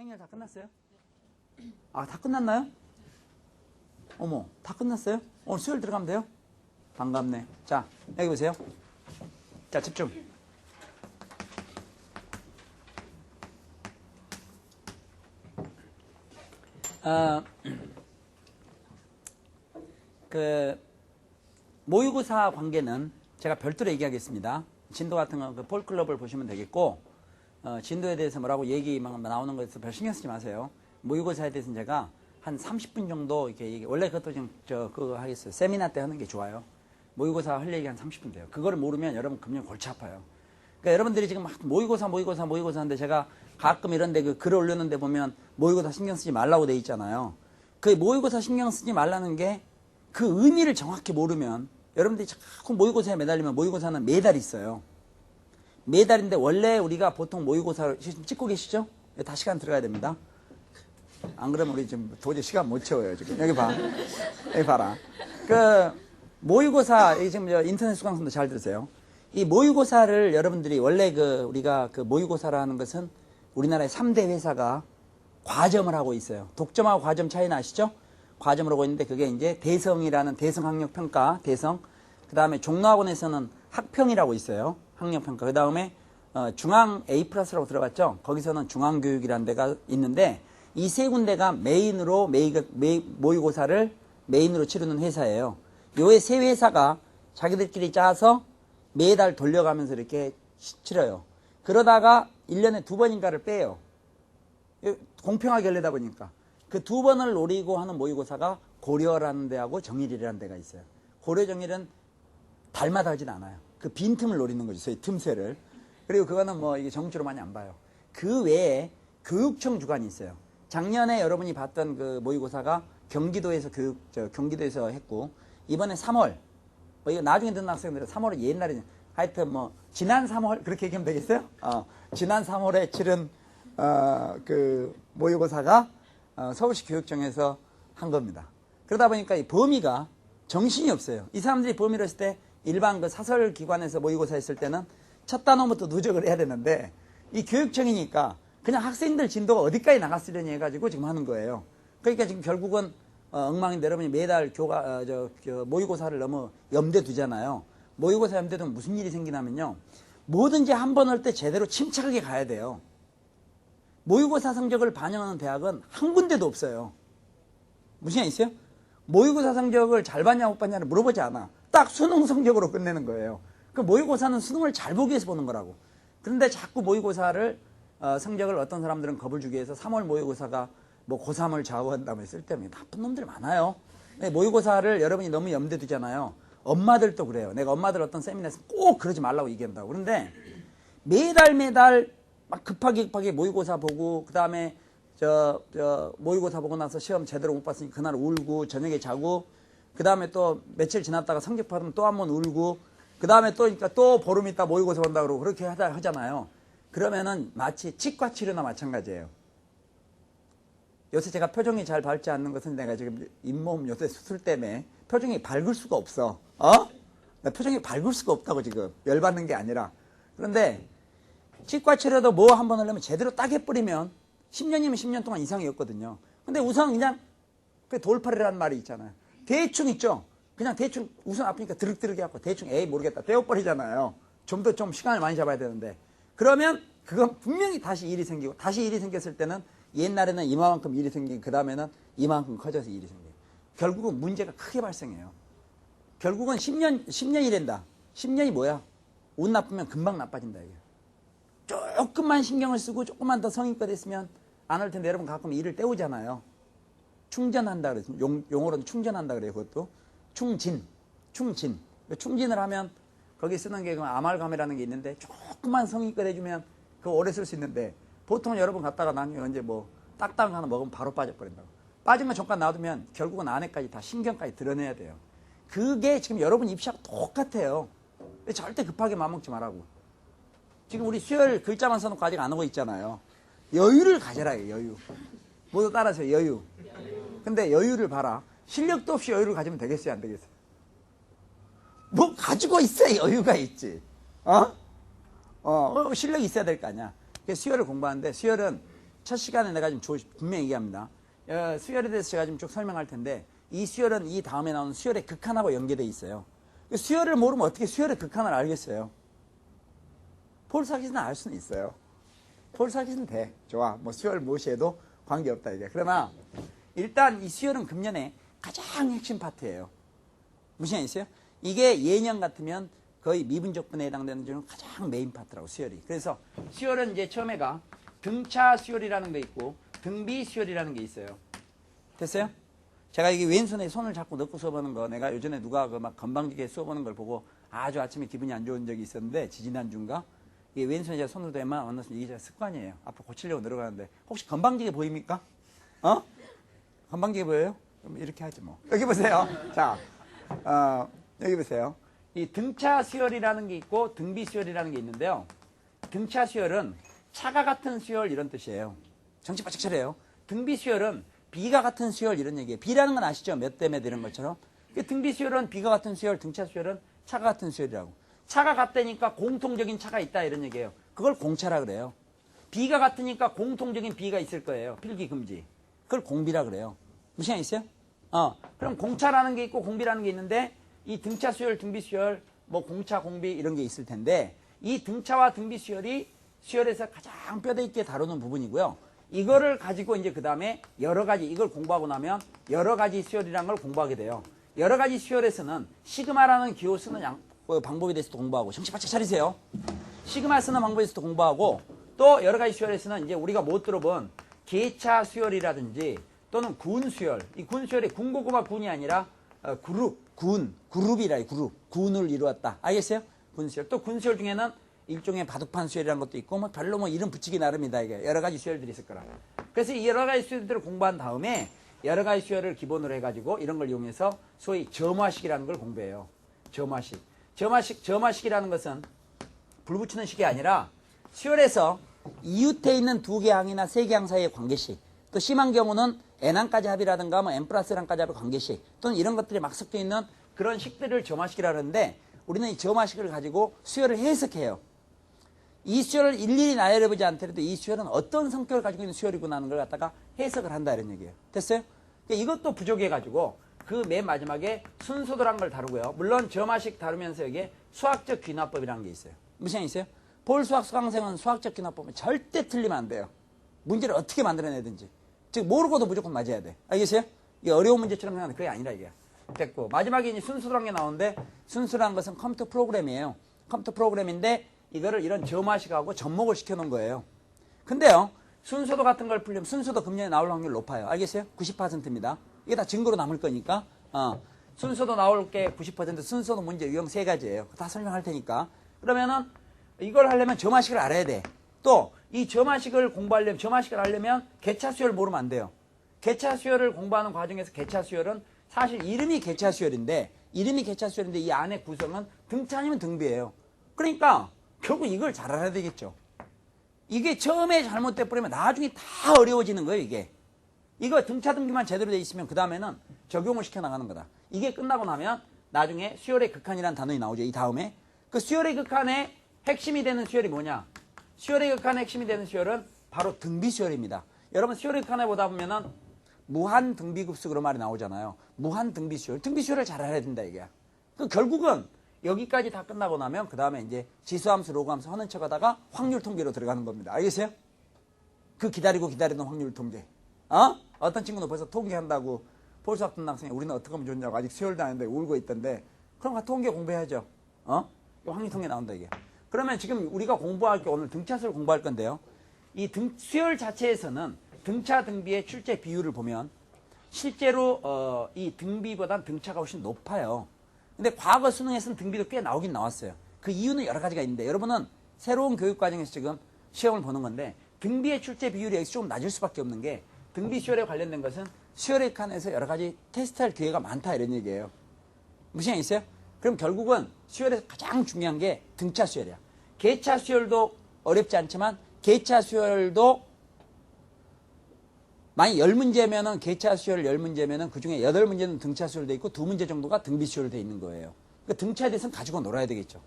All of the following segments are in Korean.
행렬 다 끝났어요? 아, 다 끝났나요? 어머, 다 끝났어요? 오늘 수요일 들어가면 돼요? 반갑네. 자, 여기 보세요. 자, 집중. 모의고사 관계는 제가 별도로 얘기하겠습니다. 진도 같은 거, 폴클럽을 보시면 되겠고, 진도에 대해서 뭐라고 얘기 막 나오는 거에서 별 신경 쓰지 마세요. 모의고사에 대해서는 제가 한 30분 정도 이렇게 얘기, 원래 그것도 좀, 그거 하겠어요. 세미나 때 하는 게 좋아요. 모의고사 할 얘기 한 30분 돼요. 그거를 모르면 여러분 금년 골치 아파요. 그러니까 여러분들이 지금 막 모의고사 하는데 제가 가끔 이런데 그 글을 올렸는데 보면 모의고사 신경 쓰지 말라고 돼 있잖아요. 그 모의고사 신경 쓰지 말라는 게 그 의미를 정확히 모르면 여러분들이 자꾸 모의고사에 매달리면 모의고사는 매달 있어요. 매달인데 원래 우리가 보통 모의고사를 지금 찍고 계시죠? 다 시간 들어가야 됩니다. 안 그러면 우리 지금 도저히 시간 못 채워요, 지금. 여기 봐. 여기 봐라. 모의고사, 지금 인터넷 수강생도 잘 들으세요. 이 모의고사를 여러분들이 원래 우리가 모의고사라는 것은 우리나라의 3대 회사가 과점을 하고 있어요. 독점하고 과점 차이는 아시죠? 과점을 하고 있는데 그게 이제 대성이라는 대성학력평가, 대성. 그 다음에 종로학원에서는 학평이라고 있어요. 학력평가. 그 다음에 중앙 A 플러스라고 들어갔죠? 거기서는 중앙교육이라는 데가 있는데 이 세 군데가 메인으로 모의고사를 메인으로 치르는 회사예요. 요 세 회사가 자기들끼리 짜서 매달 돌려가면서 이렇게 치러요. 그러다가 1년에 2번인가를 빼요. 공평하게 하려다 보니까. 그 2번을 노리고 하는 모의고사가 고려라는 데하고 정일이라는 데가 있어요. 고려 정일은 달마다 하진 않아요. 그 빈틈을 노리는 거죠. 소위 틈새를. 그리고 그거는 뭐 이게 정치로 많이 안 봐요. 그 외에 교육청 주관이 있어요. 작년에 여러분이 봤던 그 모의고사가 경기도에서 경기도에서 했고, 이번에 3월, 이거 나중에 듣는 학생들은 3월은 옛날에, 하여튼 지난 3월, 그렇게 얘기하면 되겠어요? 지난 3월에 치른, 모의고사가, 서울시 교육청에서 한 겁니다. 그러다 보니까 이 범위가 정신이 없어요. 이 사람들이 범위를 했을 때, 일반 사설기관에서 모의고사 했을 때는 첫 단원부터 누적을 해야 되는데, 이 교육청이니까 그냥 학생들 진도가 어디까지 나갔으려니 해가지고 지금 하는 거예요. 그러니까 지금 결국은, 엉망인데 여러분이 매달 모의고사를 너무 염두에 두잖아요. 모의고사 염두에 두면 무슨 일이 생기냐면요. 뭐든지 한 번 할 때 제대로 침착하게 가야 돼요. 모의고사 성적을 반영하는 대학은 한 군데도 없어요. 무슨 얘기 있어요? 모의고사 성적을 잘 봤냐 못 봤냐를 물어보지 않아. 딱 수능 성적으로 끝내는 거예요. 그 모의고사는 수능을 잘 보기 위해서 보는 거라고. 그런데 자꾸 모의고사를 성적을 어떤 사람들은 겁을 주기 위해서 3월 모의고사가 고3을 좌우한다면 쓸데없는 나쁜 놈들 많아요. 모의고사를 여러분이 너무 염두에 두잖아요. 엄마들도 그래요. 내가 엄마들 어떤 세미나에서 꼭 그러지 말라고 얘기한다고. 그런데 매달 막 급하게 모의고사 보고, 그 다음에 모의고사 보고 나서 시험 제대로 못 봤으니 그날 울고, 저녁에 자고, 그 다음에 또 며칠 지났다가 성적 받으면 또 한 번 울고, 그 다음에 또 보름 있다 모의고사 본다 그러고 그렇게 하잖아요. 그러면은 마치 치과 치료나 마찬가지예요. 요새 제가 표정이 잘 밝지 않는 것은 내가 지금 잇몸 요새 수술 때문에 표정이 밝을 수가 없어. 나 표정이 밝을 수가 없다고 지금. 열받는 게 아니라. 그런데 치과 치료도 뭐 한 번 하려면 제대로 딱 해버리면 10년이면 10년 동안 이상이었거든요. 근데 우선 그냥 그 돌팔이라는 말이 있잖아요. 대충 있죠. 그냥 대충 우선 아프니까 드륵드륵 해갖고 대충 에이 모르겠다 떼어버리잖아요. 좀 더 좀 시간을 많이 잡아야 되는데. 그러면 그건 분명히 다시 일이 생기고, 다시 일이 생겼을 때는 옛날에는 이만큼 일이 생기고 그 다음에는 이만큼 커져서 일이 생겨요. 결국은 문제가 크게 발생해요. 결국은 10년이 된다. 10년이 뭐야? 운 나쁘면 금방 나빠진다 이게. 조금만 신경을 쓰고 조금만 더 성의껏 했으면 안 할 텐데 여러분 가끔 일을 때우잖아요. 충전한다 그래서 용어로는 충전한다 그래요. 그것도 충진. 충진을 하면 거기 쓰는 게 아말감이라는 게 있는데 조금만 성의껏 해주면 그거 오래 쓸 수 있는데 보통 여러분 갔다가 나중에 언제 딱딱한 거 하나 먹으면 바로 빠져버린다고. 빠진 거 잠깐 놔두면 결국은 안에까지 다 신경까지 드러내야 돼요. 그게 지금 여러분 입시하고 똑같아요. 절대 급하게 맘먹지 말라고. 지금 우리 수요일 글자만 써놓고 아직 안 오고 있잖아요. 여유를 가져라, 여유. 모두 따라서 여유. 근데 여유를 봐라. 실력도 없이 여유를 가지면 되겠어요, 안 되겠어요? 뭐 가지고 있어야 여유가 있지. 실력이 있어야 될 거 아니야. 수요일을 공부하는데 수요일은 첫 시간에 내가 지금 분명히 얘기합니다. 수열에 대해서 제가 지금 쭉 설명할 텐데 이 수열은 이 다음에 나오는 수열의 극한하고 연계되어 있어요. 수열을 모르면 어떻게 수열의 극한을 알겠어요? 폴사킷은 알 수는 있어요. 폴사킷은 돼. 좋아. 뭐 수열 무엇이해도 관계없다 이게. 그러나 일단 이 수열은 금년의 가장 핵심 파트예요. 무슨 얘기 있어요? 이게 예년 같으면 거의 미분적분에 해당되는 중은 가장 메인 파트라고 수열이. 그래서 수열은 이제 처음에가 등차 수열이라는 게 있고 등비 수열이라는 게 있어요. 됐어요? 제가 이게 왼손에 손을 자꾸 넣고 수업하는 거 내가 요전에 누가 그 막 건방지게 수업하는 걸 보고 아주 아침에 기분이 안 좋은 적이 있었는데 지지난주인가? 이게 왼손에 제가 손을 대면 어느 순간 이게 제가 습관이에요. 앞으로 고치려고 들어가는데 혹시 건방지게 보입니까? 건방지게 보여요? 그럼 이렇게 하지 뭐. 여기 보세요. 자, 여기 보세요. 이 등차 수열이라는 게 있고 등비 수열이라는 게 있는데요. 등차 수열은 차가 같은 수열 이런 뜻이에요. 정치 바짝 차려요. 등비 수열은 비가 같은 수열 이런 얘기예요. 비라는 건 아시죠? 몇 대 몇 이런 것처럼. 등비 수열은 비가 같은 수열, 등차 수열은 차가 같은 수열이라고. 차가 같다니까 공통적인 차가 있다 이런 얘기예요. 그걸 공차라 그래요. 비가 같으니까 공통적인 비가 있을 거예요. 필기 금지. 그걸 공비라 그래요. 무슨 얘기 있어요? 그럼 공차라는 게 있고 공비라는 게 있는데 이 등차 수열, 등비 수열, 뭐 공차, 공비 이런 게 있을 텐데 이 등차와 등비 수열이 수열에서 가장 뼈대 있게 다루는 부분이고요. 이거를 가지고 이제 그 다음에 여러 가지 이걸 공부하고 나면 여러 가지 수열이라는 걸 공부하게 돼요. 여러 가지 수열에서는 시그마라는 기호 쓰는 방법에 대해서도 공부하고 정신 바짝 차리세요. 시그마 쓰는 방법에 대해서도 공부하고 또 여러 가지 수열에서는 이제 우리가 못 들어본 계차 수열이라든지 또는 군 수열. 이 군 수열이 군고구마 군이 아니라 그룹이라 군을 이루었다. 알겠어요? 군 수열. 또 군 수열 중에는 일종의 바둑판 수열이라는 것도 있고 뭐 별로 뭐 이름 붙이기 나름이다. 이게 여러 가지 수열들이 있을 거라. 그래서 이 여러 가지 수열들을 공부한 다음에 여러 가지 수열을 기본으로 해가지고 이런 걸 이용해서 소위 점화식이라는 걸 공부해요. 점화식이라는 것은 불 붙이는 식이 아니라 수열에서 이웃에 있는 두 개 항이나 세 개 항 사이의 관계식, 또 심한 경우는 n항까지 합이라든가 뭐 n 플러스 1항까지 합의 관계식 또는 이런 것들이 막 섞여 있는 그런 식들을 점화식이라 하는데 우리는 이 점화식을 가지고 수열을 해석해요. 이 수열을 일일이 나열해보지 않더라도 이 수열은 어떤 성격을 가지고 있는 수열이구나 하는 걸 갖다가 해석을 한다 이런 얘기예요. 됐어요? 이것도 부족해가지고 그 맨 마지막에 순서도란 걸 다루고요. 물론 점화식 다루면서 여기에 수학적 귀납법이라는 게 있어요. 무슨 얘기 있어요? 볼수학 수강생은 수학적 귀납법은 절대 틀리면 안 돼요. 문제를 어떻게 만들어내든지. 즉 모르고도 무조건 맞아야 돼. 알겠어요? 이게 어려운 문제처럼 생각하는데 그게 아니라 이게. 됐고 마지막에 이제 순수라는 게 나오는데 순수라는 것은 컴퓨터 프로그램이에요. 컴퓨터 프로그램인데 이거를 이런 점화식하고 접목을 시켜놓은 거예요. 근데요 순서도 같은 걸 풀려면 순서도 금년에 나올 확률 높아요. 알겠어요? 90%입니다. 이게 다 증거로 남을 거니까 순서도 나올 게 90% 순서도 문제 유형 세 가지예요. 다 설명할 테니까. 그러면은 이걸 하려면 점화식을 알아야 돼. 또 이 점화식을 공부하려면 점화식을 하려면 개차 수열을 모르면 안 돼요. 개차 수열을 공부하는 과정에서 개차 수열은 사실 이름이 개차 수열인데 이 안에 구성은 등차 아니면 등비예요. 그러니까 결국 이걸 잘 알아야 되겠죠. 이게 처음에 잘못돼 버리면 나중에 다 어려워지는 거예요. 이게 이거 등차 등비만 제대로 돼 있으면 그 다음에는 적용을 시켜 나가는 거다. 이게 끝나고 나면 나중에 수열의 극한이라는 단어가 나오죠. 이 다음에 그 수열의 극한의 핵심이 되는 수열이 뭐냐? 수열의 극한의 핵심이 되는 수열은 바로 등비 수열입니다. 여러분 수열의 극한에 보다 보면은 무한 등비급수로 말이 나오잖아요. 무한 등비 수열. 등비 수열을 잘 알아야 된다 이게. 그 결국은 여기까지 다 끝나고 나면 그 다음에 이제 지수함수, 로그함수 하는 척 하다가 확률 통계로 들어가는 겁니다. 알겠어요? 그 기다리던 확률 통계. 어떤 친구는 벌써 통계한다고 폴수학 등학생이 우리는 어떻게 하면 좋냐고 아직 수열도 안 했는데 울고 있던데 그럼 통계 공부해야죠. 확률 통계 나온다 이게. 그러면 지금 우리가 공부할 게 오늘 등차수를 공부할 건데요. 이 수열 자체에서는 등차 등비의 출제 비율을 보면 실제로 이 등비보단 등차가 훨씬 높아요. 근데 과거 수능에서는 등비도 꽤 나오긴 나왔어요. 그 이유는 여러 가지가 있는데 여러분은 새로운 교육 과정에서 지금 시험을 보는 건데 등비의 출제 비율이 여기서 조금 낮을 수밖에 없는 게 등비 수열에 관련된 것은 수열의 칸에서 여러 가지 테스트할 기회가 많다 이런 얘기예요. 무슨 얘기 있어요? 그럼 결국은 수열에서 가장 중요한 게 등차 수열이야. 개차 수열도 어렵지 않지만 개차 수열도 만약 10문제면은 개차 수열 10문제면은 그중에 8문제는 등차 수열돼 있고 2문제 정도가 등비 수열돼 있는 거예요. 그러니까 등차에 대해서는 가지고 놀아야 되겠죠.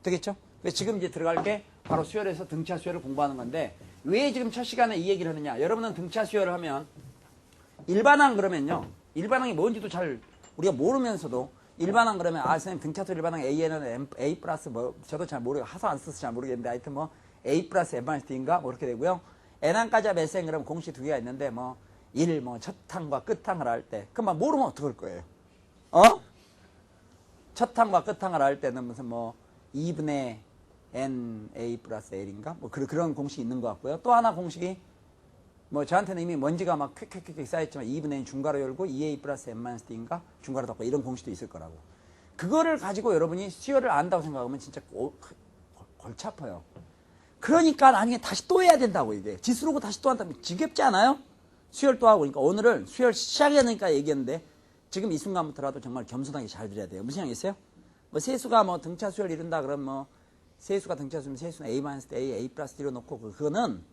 되겠죠? 그래서 지금 이제 들어갈 게 바로 수열에서 등차 수열을 공부하는 건데 왜 지금 첫 시간에 이 얘기를 하느냐. 여러분은 등차 수열을 하면 일반항 그러면요. 일반항이 뭔지도 잘 우리가 모르면서도 일반항 그러면 아 선생님 등차수 일반항 A에는 A 플러스 뭐 저도 잘 모르고 하도 안 써서 잘 모르겠는데 하여튼 뭐 A 플러스 M-D인가 뭐 이렇게 되고요. N항까지 몇 생 그러면 공식 두 개가 있는데 뭐 1, 뭐 첫 항과 끝 항을 할 때 그만 모르면 어떡할 거예요? 첫 항과 끝 항을 할 때는 무슨 뭐 2분의 N A 플러스 L인가? 뭐 그런 공식이 있는 것 같고요. 또 하나 공식이 뭐 저한테는 이미 먼지가 막 퀵퀵퀵 쌓였지만 2분의 N 중괄호 열고 2A 플러스 M-D인가? 중괄호 닫고 이런 공식도 있을 거라고. 그거를 가지고 여러분이 수열을 안다고 생각하면 진짜 골치 아파요. 그러니까 나중에 다시 또 해야 된다고 이게. 지수로고 다시 또 한다면 지겹지 않아요? 수열 또 하고. 그러니까 오늘은 수열 시작이니까 얘기했는데 지금 이 순간부터라도 정말 겸손하게 잘 들어야 돼요. 무슨 얘기겠어요? 뭐 세수가 뭐 등차 수열 이룬다 그러면 뭐 세수가 등차 수면 세수는 A-A, A 플러스 D로 놓고 그거는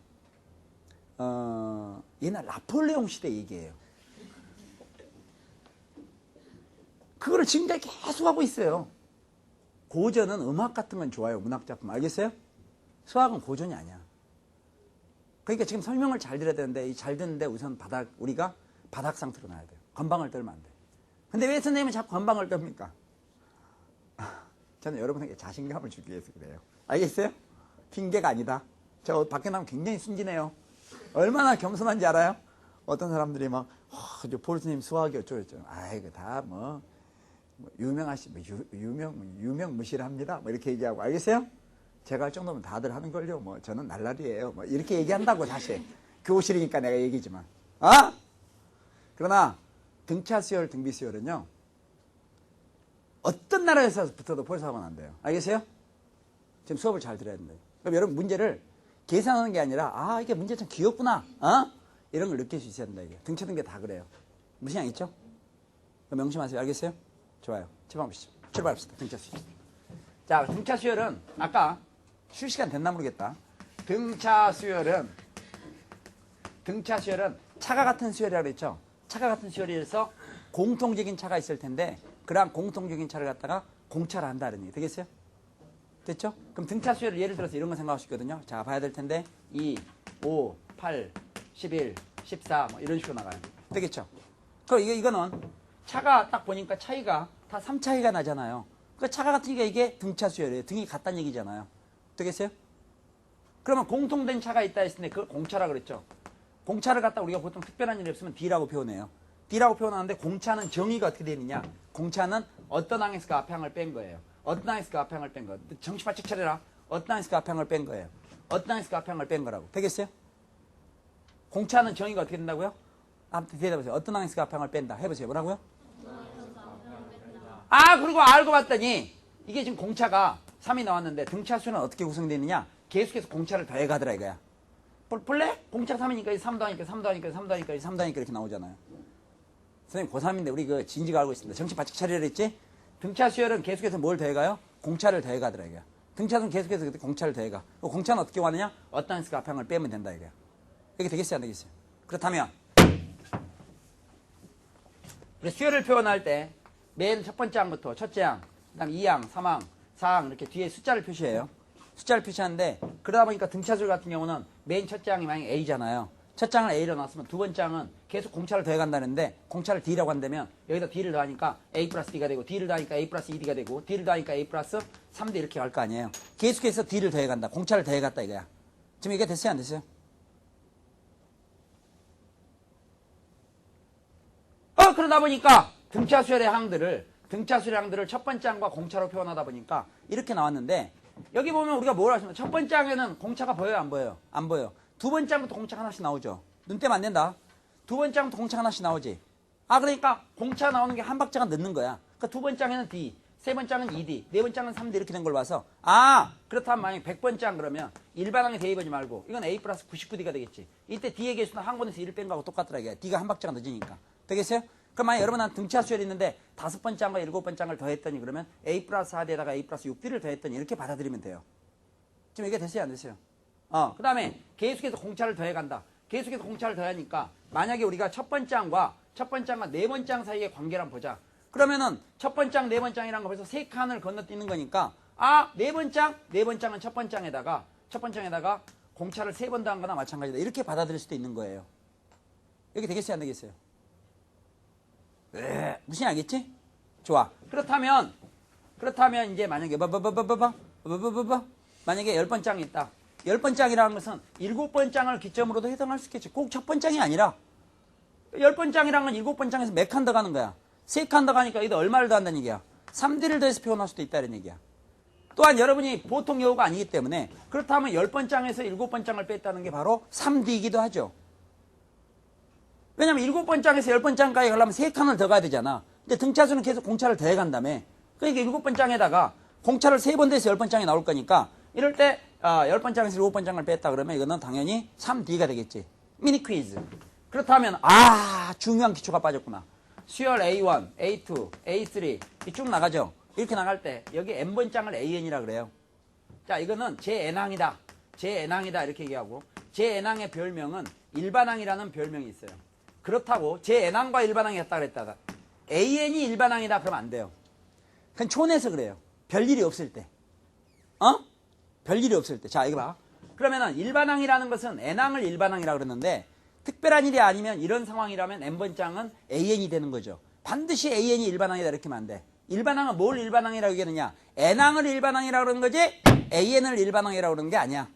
옛날 나폴레옹 시대 얘기예요. 그거를 지금까지 계속 하고 있어요. 고전은 음악 같은 건 좋아요. 문학작품. 알겠어요? 수학은 고전이 아니야. 그러니까 지금 설명을 잘 드려야 되는데 이 잘 듣는데 우선 우리가 바닥 상태로 놔야 돼요. 건방을 떨면 안 돼. 근데 왜 선생님은 자꾸 건방을 떱니까? 저는 여러분에게 자신감을 주기 위해서 그래요. 알겠어요? 핑계가 아니다. 저 밖에 나면 굉장히 순진해요. 얼마나 겸손한지 알아요? 어떤 사람들이 막, 폴 스님 수학이 어쩌고저쩌고. 아이고, 다 뭐 유명무실합니다. 뭐 이렇게 얘기하고. 알겠어요? 제가 할 정도면 다들 하는 걸요. 뭐 저는 날라리예요. 뭐 이렇게 얘기한다고 사실. 교실이니까 내가 얘기지만. 그러나 등차 수열, 등비 수열은요. 어떤 나라에서부터도 포기하면 안 돼요. 알겠어요? 지금 수업을 잘 들어야 된다. 그럼 여러분 문제를 계산하는 게 아니라 이게 문제 참 귀엽구나. 이런 걸 느낄 수 있어야 된다. 이게. 등차 등비 다 그래요. 무슨 양 있죠? 명심하세요. 알겠어요? 좋아요. 출발합시다. 등차 수열. 자, 등차 수열은 아까 쉴 시간 됐나 모르겠다. 등차 수열은 차가 같은 수열이라고 그랬죠? 차가 같은 수열이라서 공통적인 차가 있을 텐데 그러한 공통적인 차를 갖다가 공차를 한다는 얘기 되겠어요? 됐죠? 그럼 등차 수열을 예를 들어서 이런 거 생각할 수 있거든요. 자, 봐야 될 텐데 2, 5, 8, 11, 14 뭐 이런 식으로 나가요. 되겠죠? 그럼 이거는 차가 딱 보니까 차이가 다 3차이가 나잖아요. 그 차가 같으니까 이게 등차 수열이에요. 등이 같다는 얘기잖아요. 되겠어요? 그러면 공통된 차가 있다 했을 때 그걸 공차라 그랬죠. 공차를 갖다 우리가 보통 특별한 일이 없으면 D라고 표현해요. D라고 표현하는데 공차는 정의가 어떻게 되느냐. 공차는 어떤 항에서 그 앞에 항을 뺀 거예요. 어떤 항에서 그 앞에 항을 뺀 거예요. 정신 바짝 차려라. 어떤 항에서 그 앞에 항을 뺀 거예요. 어떤 항에서 그 앞에 항을 뺀 거라고. 되겠어요? 공차는 정의가 어떻게 된다고요? 아무튼 대답하세요. 어떤 항에서 그 앞에 항을 뺀다. 해보세요. 뭐라고요? 그리고 알고 봤더니 이게 지금 공차가 3이 나왔는데 등차 수는 어떻게 구성되느냐. 계속해서 공차를 더해가더라 이거야. 볼래? 공차가 3이니까 3 더하니까 3 더하니까 3 더하니까 3 더하니까 이렇게 나오잖아요. 선생님 고3인데 우리 그 진지가 알고 있습니다. 정신 바짝 차리라 했지? 등차 수열은 계속해서 뭘 더해가요? 공차를 더해가더라 이거야. 등차수는 계속해서 공차를 더해가. 공차는 어떻게 하느냐? 어떤 항에서 그 앞에 항을 빼면 된다 이거야. 이게 되겠어요? 안 되겠어요? 그렇다면 우리 수열을 표현할 때 맨 첫 번째 항부터 첫째 항, 그 다음 2항, 3항, 4항 이렇게 뒤에 숫자를 표시해요. 숫자를 표시하는데 그러다 보니까 등차수열 같은 경우는 맨 첫째 항이 만약에 A잖아요. 첫째 항을 A로 놨으면 두 번째 항은 계속 공차를 더해간다는데 공차를 D라고 한다면 여기다 D를 더하니까 A 플러스 D가 되고 D를 더하니까 A 플러스 2D가 되고 D를 더하니까 A 플러스 3D 이렇게 갈 거 아니에요. 계속해서 D를 더해간다. 공차를 더해갔다 이거야. 지금 이게 됐어요? 안 됐어요? 그러다 보니까 등차수열의 항들을 첫 번째 항과 공차로 표현하다 보니까 이렇게 나왔는데 여기 보면 우리가 뭘 하시면 첫 번째 항에는 공차가 보여요? 안 보여요? 안 보여요. 두 번째 항부터 공차가 하나씩 나오죠. 눈 떼면 안 된다. 두 번째 항부터 공차가 하나씩 나오지. 그러니까 공차 나오는 게 한 박자가 늦는 거야. 그러니까 두 번째 항에는 D, 세 번째 항은 2D, 네 번째 항은 3D 이렇게 된 걸 봐서 그렇다면 만약에 100번째 항 그러면 일반 항에 대입하지 말고 이건 A 플러스 99D가 되겠지. 이때 D의 개수는 한 권에서 1을 뺀 거하고 똑같더라 이게. D가 한 박자가 늦으니까. 되겠어요? 그럼 만약 여러분 한 등차 수열이 있는데 5번째 항과 7번째 항을 더했더니 그러면 A 플러스 4D에다가 A 플러스 6D를 더했더니 이렇게 받아들이면 돼요. 지금 이게 됐어요? 안 됐어요? 그 다음에 계속해서 공차를 더해간다. 계속해서 공차를 더하니까 만약에 우리가 첫 번째 항과 네 번째 항 사이의 관계를 한번 보자. 그러면은 첫 번째 항, 네 번째 항이란 거 벌써 세 칸을 건너뛰는 거니까 네 번째 항은 첫 번째 항에다가 공차를 3번 더한 거나 마찬가지다. 이렇게 받아들일 수도 있는 거예요. 이렇게 되겠어요? 안 되겠어요? 무슨 알겠지? 좋아. 그렇다면 이제 만약에 만약에 10번 장이 있다. 10번 장이라는 것은 7번 장을 기점으로도 해당할 수 있겠지. 꼭 첫 번 장이 아니라 10번 장이라는 건 7번 장에서 몇 칸 더 가는 거야. 3칸 더 가니까 이거 얼마를 더 한다는 얘기야. 3D를 더해서 표현할 수도 있다는 얘기야. 또한 여러분이 보통 여우가 아니기 때문에 그렇다면 10번 장에서 7번 장을 뺐다는 게 바로 3D이기도 하죠. 왜냐면 7번 장에서 10번 장까지 가려면 3칸을 더 가야 되잖아. 근데 등차수는 계속 공차를 더해 간다며. 그러니까 7번 장에다가 공차를 3번 더해서 10번 장이 나올 거니까 이럴 때 10번 장에서 7번 장을 뺐다 그러면 이거는 당연히 3D가 되겠지. 미니 퀴즈. 그렇다면 중요한 기초가 빠졌구나. 수열 A1, A2, A3 쭉 나가죠. 이렇게 나갈 때 여기 n번 장을 AN이라 그래요. 자, 이거는 제 n항이다. 제 n항이다 이렇게 얘기하고 제 n항의 별명은 일반항이라는 별명이 있어요. 그렇다고 제 n항과 일반항이 같다 그랬다가 AN이 일반항이다 그러면 안 돼요. 그냥 촌에서 그래요. 별일이 없을 때. 별일이 없을 때. 자, 이거 봐. 그러면은 일반항이라는 것은 n항을 일반항이라 그러는데 특별한 일이 아니면 이런 상황이라면 n번 장은 AN이 되는 거죠. 반드시 AN이 일반항이다 이렇게 하면 안 돼. 일반항은 뭘 일반항이라고 얘기하느냐? n항을 일반항이라고 그러는 거지 AN을 일반항이라고 그러는 게 아니야.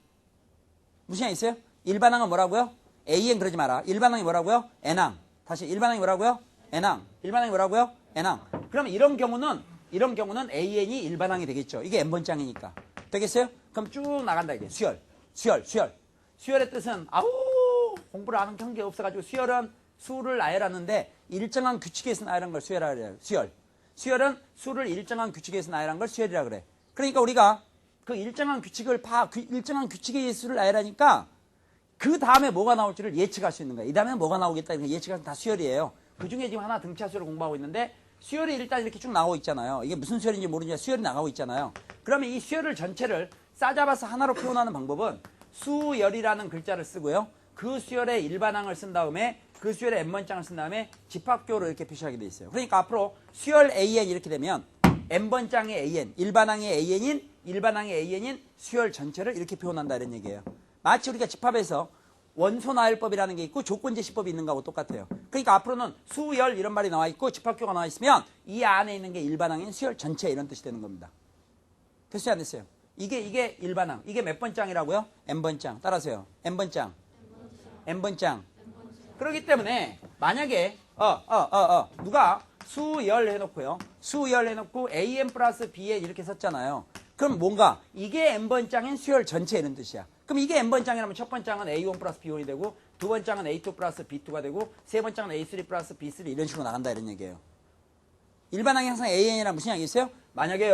무슨 말 있어요? 일반항은 뭐라고요? AN 그러지 마라. 일반항이 뭐라고요? n항. 다시 일반항이 뭐라고요? n항. 일반항이 뭐라고요? n항. 그럼 이런 경우는 AN이 일반항이 되겠죠. 이게 n번 장이니까. 되겠어요? 그럼 쭉 나간다 이게. 수열. 수열의 뜻은 공부를 아는 경계 없어가지고 수열은 수를 나열하는데 일정한 규칙에서 나열한 걸 수열이라 그래요. 수열은 수를 일정한 규칙에서 나열한 걸 수열이라 그래. 그러니까 우리가 그 일정한 규칙을 일정한 규칙의 수를 나열하니까 그 다음에 뭐가 나올지를 예측할 수 있는 거야. 이 다음에 뭐가 나오겠다 이렇게 예측하면 다 수열이에요. 그 중에 지금 하나 등차수를 공부하고 있는데 수열이 일단 이렇게 쭉 나오고 있잖아요. 이게 무슨 수열인지 모르지만 수열이 나가고 있잖아요. 그러면 이 수열을 전체를 싸잡아서 하나로 표현하는 방법은 수열이라는 글자를 쓰고요. 그 수열의 일반항을 쓴 다음에 그 수열의 n번 장을 쓴 다음에 집합교로 이렇게 표시하게 돼 있어요. 그러니까 앞으로 수열 AN 이렇게 되면 n번 장의 AN, 일반항의 AN인 수열 전체를 이렇게 표현한다 이런 얘기예요. 마치 우리가 집합에서 원소 나열법이라는 게 있고 조건제시법이 있는 거하고 똑같아요. 그러니까 앞으로는 수열 이런 말이 나와 있고 집합교가 나와 있으면 이 안에 있는 게 일반항인 수열 전체 이런 뜻이 되는 겁니다. 됐어요 안 됐어요? 이게 일반항. 이게 몇 번 장이라고요? n번 장. 따라서요. n번 장. n번 장. 그렇기 때문에 만약에 누가 수열 해놓고요. 수열 해놓고 AN 플러스 BN 이렇게 썼잖아요. 그럼 뭔가 이게 n번 장인 수열 전체 이런 뜻이야. 그럼 이게 n번 장이라면 첫 번 장은 A1 플러스 B1이 되고 두 번 장은 A2 플러스 B2가 되고 세 번 장은 A3 플러스 B3 이런 식으로 나간다 이런 얘기예요. 일반항이 항상 AN이란 무슨 얘기 있어요? 만약에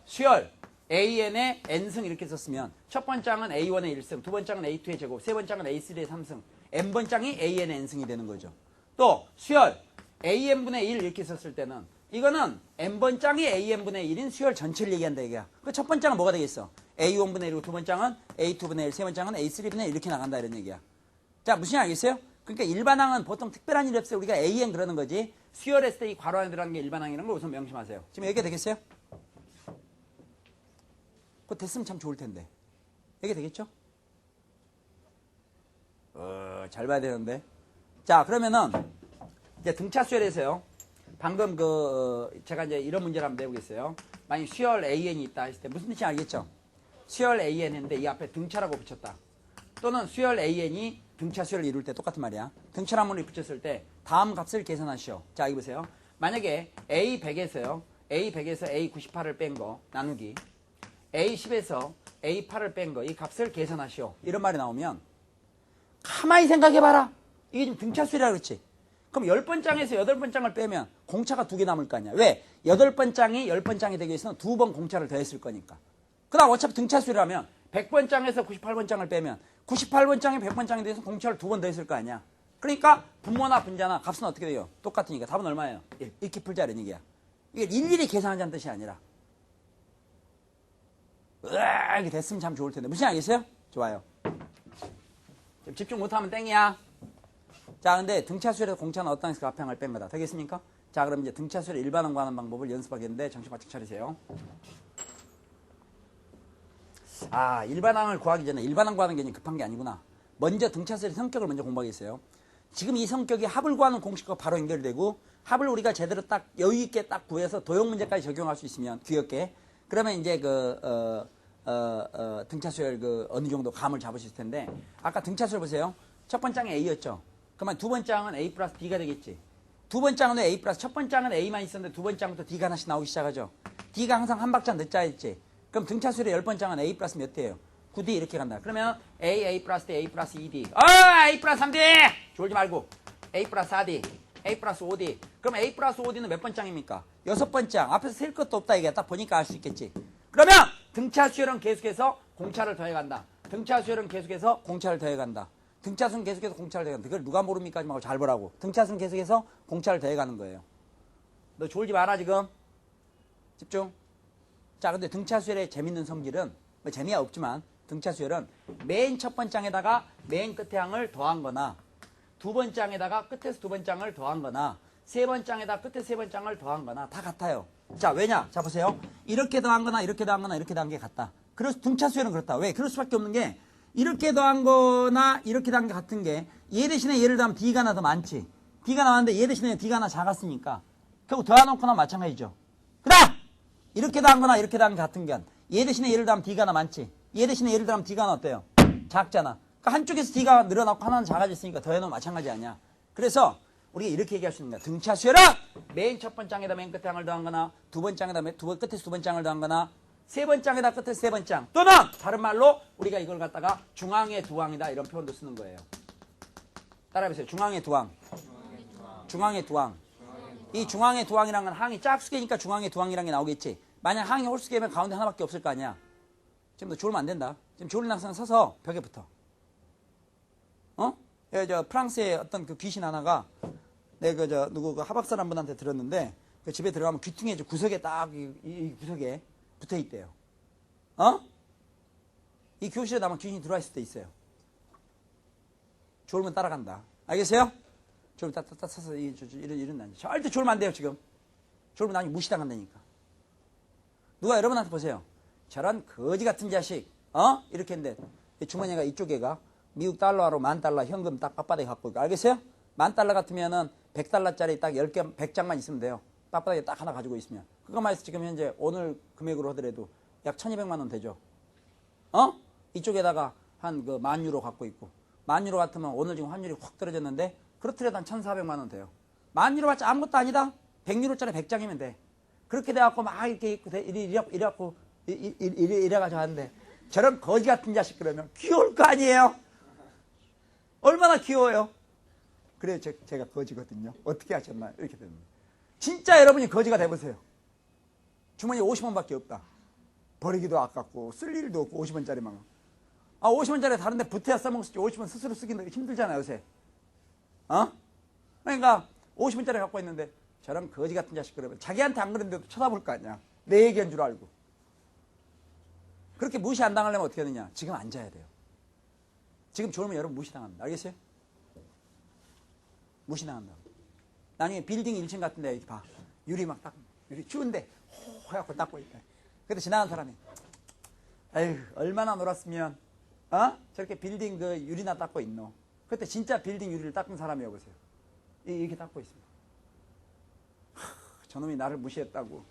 수열 AN의 n승 이렇게 썼으면 첫 번 장은 A1의 1승, 두 번 장은 A2의 제곱, 세 번 장은 A3의 3승, n번 장이 AN의 n승이 되는 거죠. 또 수열 AN분의 1 이렇게 썼을 때는 이거는 n번 장이 AN분의 1인 수열 전체를 얘기한다 얘기야. 그 첫 번 장은 뭐가 되겠어? A1분의 1이고 두 번 장은 A2분의 1, 세 번 장은 A3분의 1 이렇게 나간다 이런 얘기야. 자, 무슨 얘기 알겠어요? 그러니까 일반항은 보통 특별한 일이 없어요. 우리가 AN 그러는 거지. 수열했을 때 이 괄호 안에 들어가는 게 일반항이라는 걸 우선 명심하세요. 지금 여기가 되겠어요? 그거 됐으면 참 좋을 텐데. 여기 되겠죠? 잘 봐야 되는데. 자, 그러면은 이제 등차 수열에서요. 방금 제가 이제 이런 문제를 한번 내보겠어요. 만약 수열 AN이 있다 했을 때 무슨 뜻인지 알겠죠? 수열 AN인데 이 앞에 등차라고 붙였다. 또는 수열 AN이 등차 수열을 이룰 때 똑같은 말이야. 등차라문을 붙였을 때 다음 값을 계산하시오. 자, 여기 보세요. 만약에 A100에서요. A100에서 A98을 뺀 거 나누기 A10에서 A8을 뺀 거 이 값을 계산하시오. 이런 말이 나오면 가만히 생각해봐라. 이게 지금 등차 수열이라 그렇지. 그럼 10번 장에서 8번 장을 빼면 공차가 2개 남을 거 아니야. 왜? 8번 장이 10번 장이 되기 위해서는 2번 공차를 더했을 거니까. 그 다음 어차피 등차 수열이라면 100번 장에서 98번 장을 빼면 98번 장이 100번 장이 돼서 공차를 2번 더했을 거 아니야. 그러니까 분모나 분자나 값은 어떻게 돼요? 똑같으니까 답은 얼마예요? 1. 이렇게 풀자는 얘기야. 이게 일일이 계산하자는 뜻이 아니라. 이렇게 됐으면 참 좋을 텐데. 무슨 알겠어요? 좋아요. 집중 못하면 땡이야. 자, 근데 등차수열에서 공차는 어떤 식으로 합평을 뺀 거다. 되겠습니까? 자, 그럼 이제 등차수열의 일반항 구하는 방법을 연습하겠는데 정신 바짝 차리세요. 아, 일반항을 구하기 전에 일반항 구하는 게 급한 게 아니구나. 먼저 등차수의 성격을 먼저 공부하겠어요. 지금 이 성격이 합을 구하는 공식과 바로 연결되고 합을 우리가 제대로 딱 여유 있게 딱 구해서 도형 문제까지 적용할 수 있으면 귀엽게 그러면 이제 등차수열 어느 정도 감을 잡으실 텐데 아까 등차수열 보세요. 첫 번째 항이 A였죠. 그러면 두 번째 항은 A 플러스 D가 되겠지. 두 번째 항은 A 플러스 첫 번째 항은 A만 있었는데 두 번째 항부터 D가 하나씩 나오기 시작하죠. D가 항상 한 박자 늦자 했지. 그럼 등차수열의 열 번째 항은 A 플러스 몇 대예요? 9D 이렇게 간다. 그러면 A 플러스 D, A 플러스 2D. A 플러스 3D! 졸지 말고. A 플러스 4D, A 플러스 5D. 그럼 A 플러스 5D는 몇 번째 항입니까? 여섯 번째 항. 앞에서 셀 것도 없다 이게 딱 보니까 알 수 있겠지. 그러면 등차수열은 계속해서 공차를 더해간다. 등차수열은 계속해서 공차를 더해간다. 등차수는 계속해서 공차를 더해간다. 그걸 누가 모릅니까? 하지 말고 잘 보라고. 등차수는 계속해서 공차를 더해가는 거예요. 너 졸지 마라 지금. 집중. 자, 근데 등차수열의 재밌는 성질은 뭐 재미가 없지만 등차수열은 맨 첫 번째 항에다가 맨 끝에 항을 더한 거나 두 번째 항에다가 끝에서 두 번째 항을 더한 거나 세 번째 항에다가 끝에서 세 번째 항을 더한 거나 다 같아요. 자, 왜냐? 자, 보세요. 이렇게 더한 거나 이렇게 더한 거나 이렇게 더한 게 같다. 그래서 등차수열은 그렇다. 왜? 그럴 수밖에 없는 게 이렇게 더한 거나 이렇게 더한 게 같은 게 얘 대신에 얘를 더하면 D가 하나 더 많지. D가 나왔는데 얘 대신에 D가 하나 작았으니까 결국 더해놓거나 마찬가지죠. 그다음 이렇게 더한 거나 이렇게 더한 게 같은 게 얘 대신에 얘를 더하면 D가 하나 많지. 얘 대신에 얘를 더하면 D가 하나 어때요? 작잖아. 그러니까 한쪽에서 D가 늘어나고 하나는 작아졌으니까 더해놓으면 마찬가지 아니야. 그래서 우리가 이렇게 얘기할 수 있는 거야. 등차수열은 맨 첫 번째 항에다 맨 끝에 항을 더한 거나 두 번째 항에다 끝에서 두 번째 항을 더한 거나 세 번째 항에다 끝에서 세 번째 항 또는 다른 말로 우리가 이걸 갖다가 중앙의 두 항이다 이런 표현도 쓰는 거예요. 따라해보세요. 중앙의 두 항. 중앙의 두 항. 이 중앙의 두 항이란 건 항이 짝수개니까 중앙의 두 항이란 게 나오겠지. 만약 항이 홀수개면 가운데 하나밖에 없을 거 아니야. 지금 너 졸으면 안 된다. 지금 졸린 학생은 서서 벽에 붙어. 프랑스의 어떤 그 귀신 하나가 누구 하박 사람 분한테 들었는데 그 집에 들어가면 귀퉁이 구석에 딱 이 구석에 붙어 있대요. 이 교실에 나면 귀신이 들어와 있을 때 있어요. 졸면 따라간다. 알겠어요? 졸면 따따따 서서 이런 절대 졸면 안 돼요 지금. 졸면 나중에 무시당한다니까. 누가 여러분한테 보세요. 저런 거지 같은 자식, 이렇게 했는데, 주머니가 이쪽에가 미국 달러로 $10,000 현금 딱 빳빳하게 갖고 있고, 알겠어요? $10,000 같으면은 $100짜리 딱 10개, 100장만 있으면 돼요. 빳빳하게 딱 하나 가지고 있으면. 그것만 해서 지금 현재 오늘 금액으로 하더라도 약 1,200만원 되죠? 이쪽에다가 한 그 10,000유로 갖고 있고, 10,000유로 같으면 오늘 지금 환율이 확 떨어졌는데, 그렇더라도 한 1,400만원 돼요. 10,000유로 받자 아무것도 아니다? 100유로짜리 100장이면 돼. 그렇게 돼갖고 막 이렇게 이래갖고 이래가지고 하는데 저런 거지 같은 자식 그러면 귀여울 거 아니에요? 얼마나 귀여워요? 그래 제가 거지거든요. 어떻게 하셨나요? 이렇게 됩니다. 진짜 여러분이 거지가 돼보세요. 주머니에 50원밖에 없다. 버리기도 아깝고 쓸 일도 없고 50원짜리만. 50원짜리 다른데 부태야 써먹을 수 있지 50원 스스로 쓰기는 힘들잖아요 요새. 그러니까 50원짜리 갖고 있는데 저런 거지 같은 자식 그러면 자기한테 안 그랬는데도 쳐다볼 거 아니야. 내 얘기한 줄 알고. 그렇게 무시 안 당하려면 어떻게 하느냐. 지금 앉아야 돼요. 지금 졸으면 여러분 무시당합니다. 알겠어요? 무시당한다고. 나중에 빌딩 1층 같은 데 이렇게 봐. 유리 막 닦고 유리 추운데 호야고 닦고 있다. 그때 지나간 사람이 에휴 얼마나 놀았으면 저렇게 빌딩 그 유리나 닦고 있노. 그때 진짜 빌딩 유리를 닦은 사람이여 보세요. 이렇게 닦고 있습니다. 저놈이 나를 무시했다고.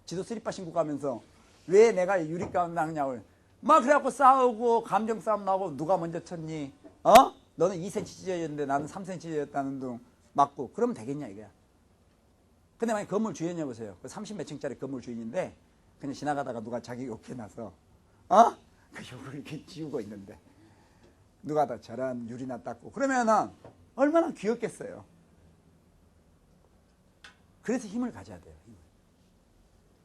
지도 스리퍼 신고 가면서 왜 내가 유리가운 닦냐고. 막 그래갖고 싸우고 감정 싸움 나고 누가 먼저 쳤니? 너는 2cm 찢어졌는데 나는 3cm 찢어졌다는 둥 맞고 그러면 되겠냐 이거야. 근데 만약 건물 주인이냐 보세요. 그 30몇 층짜리 건물 주인인데 그냥 지나가다가 누가 자기 욕해 놔서 그 욕을 이렇게 지우고 있는데 누가 다 저런 유리나 닦고 그러면은 얼마나 귀엽겠어요. 그래서 힘을 가져야 돼요. 힘을.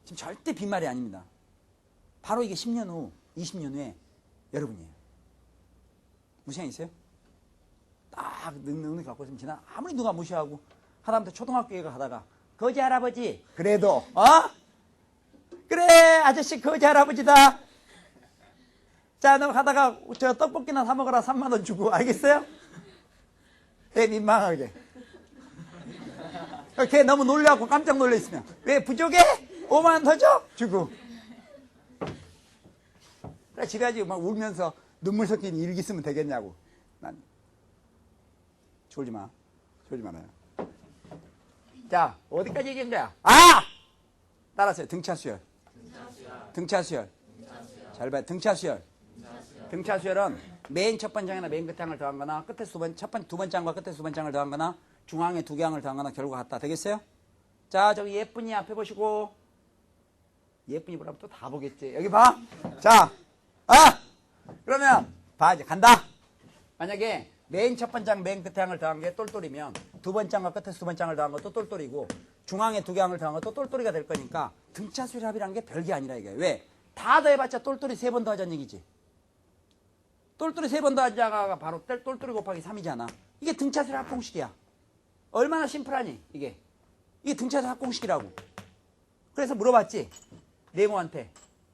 지금 절대 빈말이 아닙니다. 바로 이게 10년 후, 20년 후에 여러분이에요. 무시한 있어요? 딱 능력을 갖고 있으면 지나 아무리 누가 무시하고 하다못해 초등학교에 가다가 거지 할아버지 그래도 그래 아저씨 거지 할아버지다. 자 너 가다가 저 떡볶이나 사 먹어라 3만 원 주고 알겠어요? 왜 민망하게. 걔 너무 놀라고 깜짝 놀라 있으면 왜 부족해? 5만 원 더 줘? 주고 그래, 집에 가지고 막 울면서 눈물 섞인 일기 쓰면 되겠냐고. 난, 졸지 마. 졸지 말아요. 자, 어디까지 얘기한 거야? 아! 따라하세요. 등차 수열. 등차 수열. 잘 봐요. 등차 수열. 등차 수열은 맨 첫 번째 항이나 맨 끝에 항을 더한 거나 끝에 두 번째 항과 끝에 두 번째 항을 더한 거나 중앙에 두 개 항을 더한 거나 결과 같다. 되겠어요? 자, 저기 예쁜이 앞에 보시고. 예쁜이 보라면 또 다 보겠지. 여기 봐. 자, 그러면 봐, 이제 간다. 만약에 맨 첫 번째 항, 맨 끝에 항을 더한 게 똘똘이면 두 번째 항과 끝에 두 번째 항을 더한 것도 똘똘이고 중앙에 두 개 항을 더한 것도 똘똘이가 될 거니까 등차 수열 합이라는 게 별게 아니라 이게. 왜? 다 더해봤자 똘똘이 3번 더하자는 얘기지. 똘똘이 3번 더하자가 바로 똘똘이 곱하기 3이잖아. 이게 등차 수열 합 공식이야. 얼마나 심플하니 이게. 이게 등차 수열 합 공식이라고. 그래서 물어봤지. 네모한테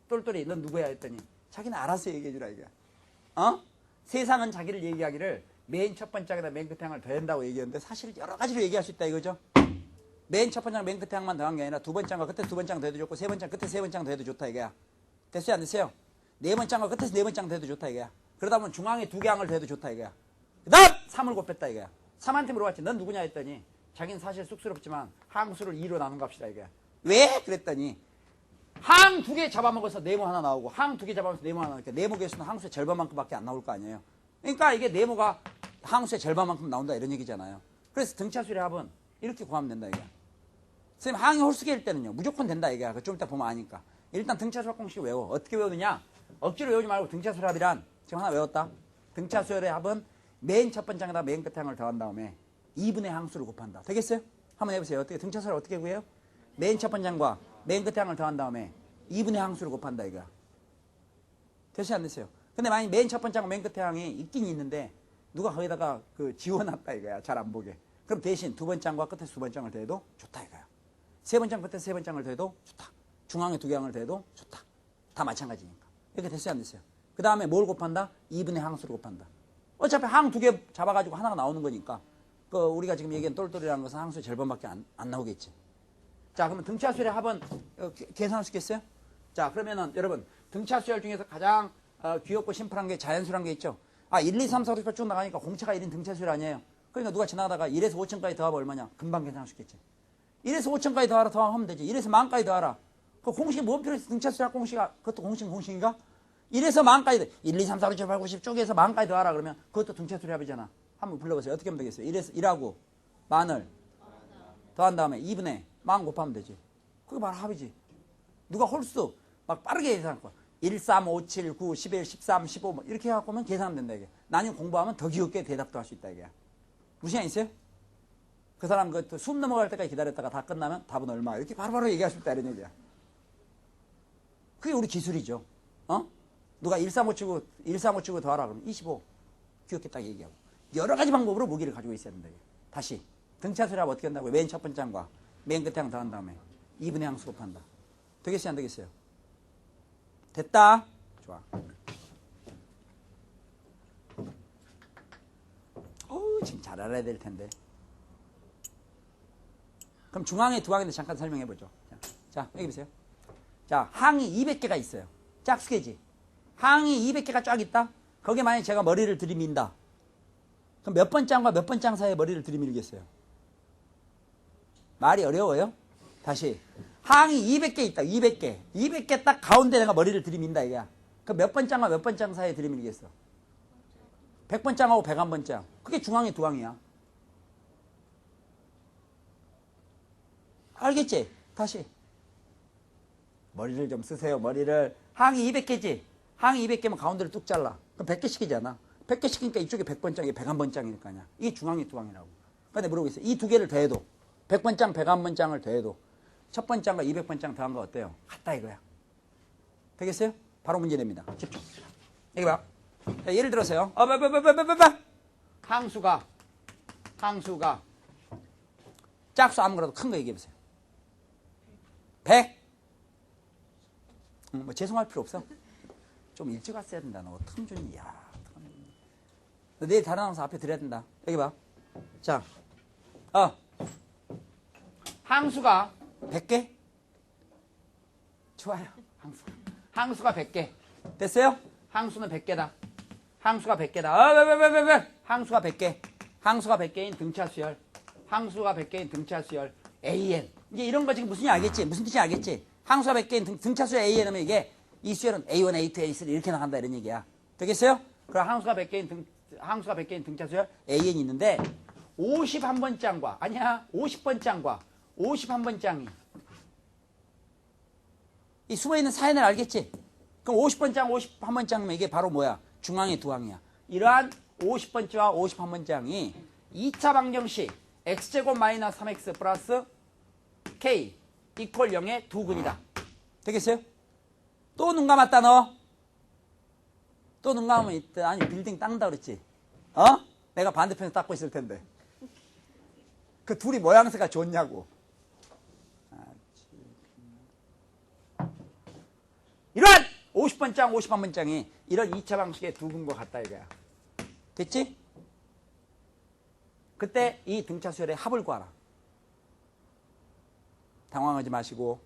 똘똘이 넌 누구야 했더니 자기는 알아서 얘기해주라 이게. 세상은 자기를 얘기하기를 맨 첫 번째 항에다 맨 끝에 항을 더한다고 얘기했는데 사실 여러 가지로 얘기할 수 있다 이거죠. 맨 첫 번째 항, 맨 끝에 항만 더한 게 아니라 두 번째 항과 끝에 두 번째 항 더해도 좋고 세 번째 항 끝에 세 번째 항 더해도 좋다 이거야. 됐어요 안 됐어요? 네 번째 항과 끝에서 네 번째 항 더해도 좋다 이거야. 그러다 보면 중앙에 두 개 항을 더해도 좋다 이거야. 그 다음 3을 곱했다 이거야. 3한테 물어봤지 넌 누구냐 했더니 자기는 사실 쑥스럽지만 항수를 2로 나눈 값이다 이거야. 왜? 그랬더니 항 두 개 잡아먹어서 네모 하나 나오고 항 두 개 잡아먹어서 네모 하나 나오니까 네모 개수는 항수의 절반만큼밖에 안 나올 거 아니에요. 그러니까 이게 네모가 항수의 절반만큼 나온다 이런 얘기잖아요. 그래서 등차 수열의 합은 이렇게 구하면 된다 이게. 선생님 항이 홀수계일 때는요 무조건 된다 이게. 좀 이따 보면 아니까. 일단 등차 수열 공식 외워. 어떻게 외우느냐? 억지로 외우지 말고 등차 수열 합이란 지금 하나 외웠다. 등차 수열의 합은 맨 첫 번째 항에다 맨 끝에 항을 더한 다음에 2분의 항수를 곱한다. 되겠어요? 한번 해보세요. 어떻게 등차 수열 어떻게 구해요? 맨 첫 번째 항과 맨 끝에 항을 더한 다음에 2분의 항수를 곱한다 이거야. 됐어요 안 됐어요? 근데 만약 맨 첫 번째 항과 맨 끝에 항이 있긴 있는데 누가 거기다가 그 지워놨다 이거야. 잘 안 보게. 그럼 대신 두 번째 항과 끝에 두 번째 항을 더해도 좋다 이거야. 세 번째 항 끝에 세 번째 항을 더해도 좋다. 중앙에 두 개 항을 더해도 좋다. 다 마찬가지니까. 이렇게 됐어요 안 됐어요? 그 다음에 뭘 곱한다? 2분의 항수를 곱한다. 어차피 항 두 개 잡아가지고 하나가 나오는 거니까 그 우리가 지금 얘기한 똘똘이라는 것은 항수의 절반밖에 안 나오겠지. 자, 그러면 등차 수열의 합은 계산할 수 있겠어요? 자, 그러면은 여러분 등차 수열 중에서 가장 귀엽고 심플한 게 자연수란 게 있죠. 1, 2, 3, 4, 5, 6, 쭉 나가니까 공차가 1인 등차 수열 아니에요. 그러니까 누가 지나가다가 1에서 5천까지 더하면 얼마냐? 금방 계산할 수 있겠지. 1에서 5천까지 더하면 되지. 1에서 만까지 더하라. 그 공식이 뭔 필요 있어? 등차 수열 공식이 그것도 공식인가? 1에서 만까지 1, 2, 3, 4, 5, 6, 7, 8, 9, 10 쭉에서 만까지 더하라 그러면 그것도 등차 수열 합이잖아. 한번 불러보세요. 어떻게 하면 되겠어요? 1하고 만을 더한 다음에 2분의 만 곱하면 되지. 그게 바로 합이지. 누가 홀수 막 빠르게 계산할 거야. 1, 3, 5, 7, 9, 11, 13, 15 뭐 이렇게 해갖고 하면 계산하면 된다 이게. 나중에 공부하면 더 귀엽게 대답도 할 수 있다 이게. 무슨 시간 있어요? 그 사람 그 숨 넘어갈 때까지 기다렸다가 다 끝나면 답은 얼마 이렇게 바로바로 얘기할 수 있다 이런 얘기야. 그게 우리 기술이죠. 누가 135 치고 더하라 그러면 25 귀엽게 딱 얘기하고 여러 가지 방법으로 무기를 가지고 있어야 된다 이게. 다시 등차 수열합 어떻게 한다고요? 맨 첫 번째 항과 맨 끝에 항 더한 다음에 2분의 항수 곱한다. 되겠어요 안 되겠어요? 됐다. 좋아. 지금 잘 알아야 될 텐데. 그럼 중앙에 두 항인데 잠깐 설명해 보죠. 자, 여기 보세요. 자, 항이 200개가 있어요. 짝수계지. 항이 200개가 쫙 있다. 거기에 만약에 제가 머리를 들이민다. 그럼 몇 번째 항과 몇 번째 항 사이에 머리를 들이밀겠어요? 말이 어려워요? 다시. 항이 200개 있다. 200개. 200개 딱 가운데 내가 머리를 들이민다 이거야. 그럼 몇 번째 항과 몇 번째 항 사이에 들이밀겠어? 100번째 항하고 101번째 항. 그게 중앙의 두 항이야. 알겠지? 다시. 머리를 좀 쓰세요. 머리를. 항이 200개지? 항이 200개면 가운데를 뚝 잘라. 그럼 100개씩이잖아. 100개씩이니까 이쪽에 100번장이 101번장이니까 아니야. 이게 중앙의 두 항이라고. 근데 물어보겠어요. 이 두 개를 더해도 100번장, 101번장을 더해도 첫 번장과 200번장 더한 거 어때요? 같다 이거야. 되겠어요? 바로 문제 냅니다. 집중. 여기 봐. 자, 예를 들어서요. 항수가 짝수 아무거라도 큰 거 얘기해보세요. 100. 뭐 죄송할 필요 없어. 좀 일찍 왔어야 된다. 너 틈준이. 야, 너 내일 다른 항수 앞에 드려야 된다. 여기 봐. 자, 항수가 100개? 좋아요. 항수가 100개. 됐어요? 항수는 100개다. 항수가 100개다. 왜? 항수가 100개. 항수가 100개인 등차 수열. 항수가 100개인 등차 수열. AN. 이제 이런 거 지금 무슨 뜻인지 알겠지? 무슨 뜻인지 알겠지? 항수가 100개인 등차 수열 AN 하면 이게 이 수열은 A1, A2, A3 이렇게 나간다 이런 얘기야. 되겠어요? 그럼 항수가 100개인 등차 수열 AN이 있는데 51번장과 아니야 50번장과 51번장이 이 숨어있는 사연을 알겠지? 그럼 50번장, 51번장이면 이게 바로 뭐야? 중앙의 두 항이야. 이러한 50번째와 51번장이 2차 방정식 x제곱 마이너스 3x 플러스 k 이퀄 0의 두 근이다. 되겠어요? 또 눈 감았다 너? 또 눈 감으면 이때 아니 빌딩 닦는다 그랬지? 어? 내가 반대편에서 닦고 있을 텐데. 그 둘이 모양새가 좋냐고. 이런 50번장, 51번장이 이런 2차 방식의 두 근과 같다 이거야. 됐지? 그때 이 등차 수열의 합을 구하라. 당황하지 마시고,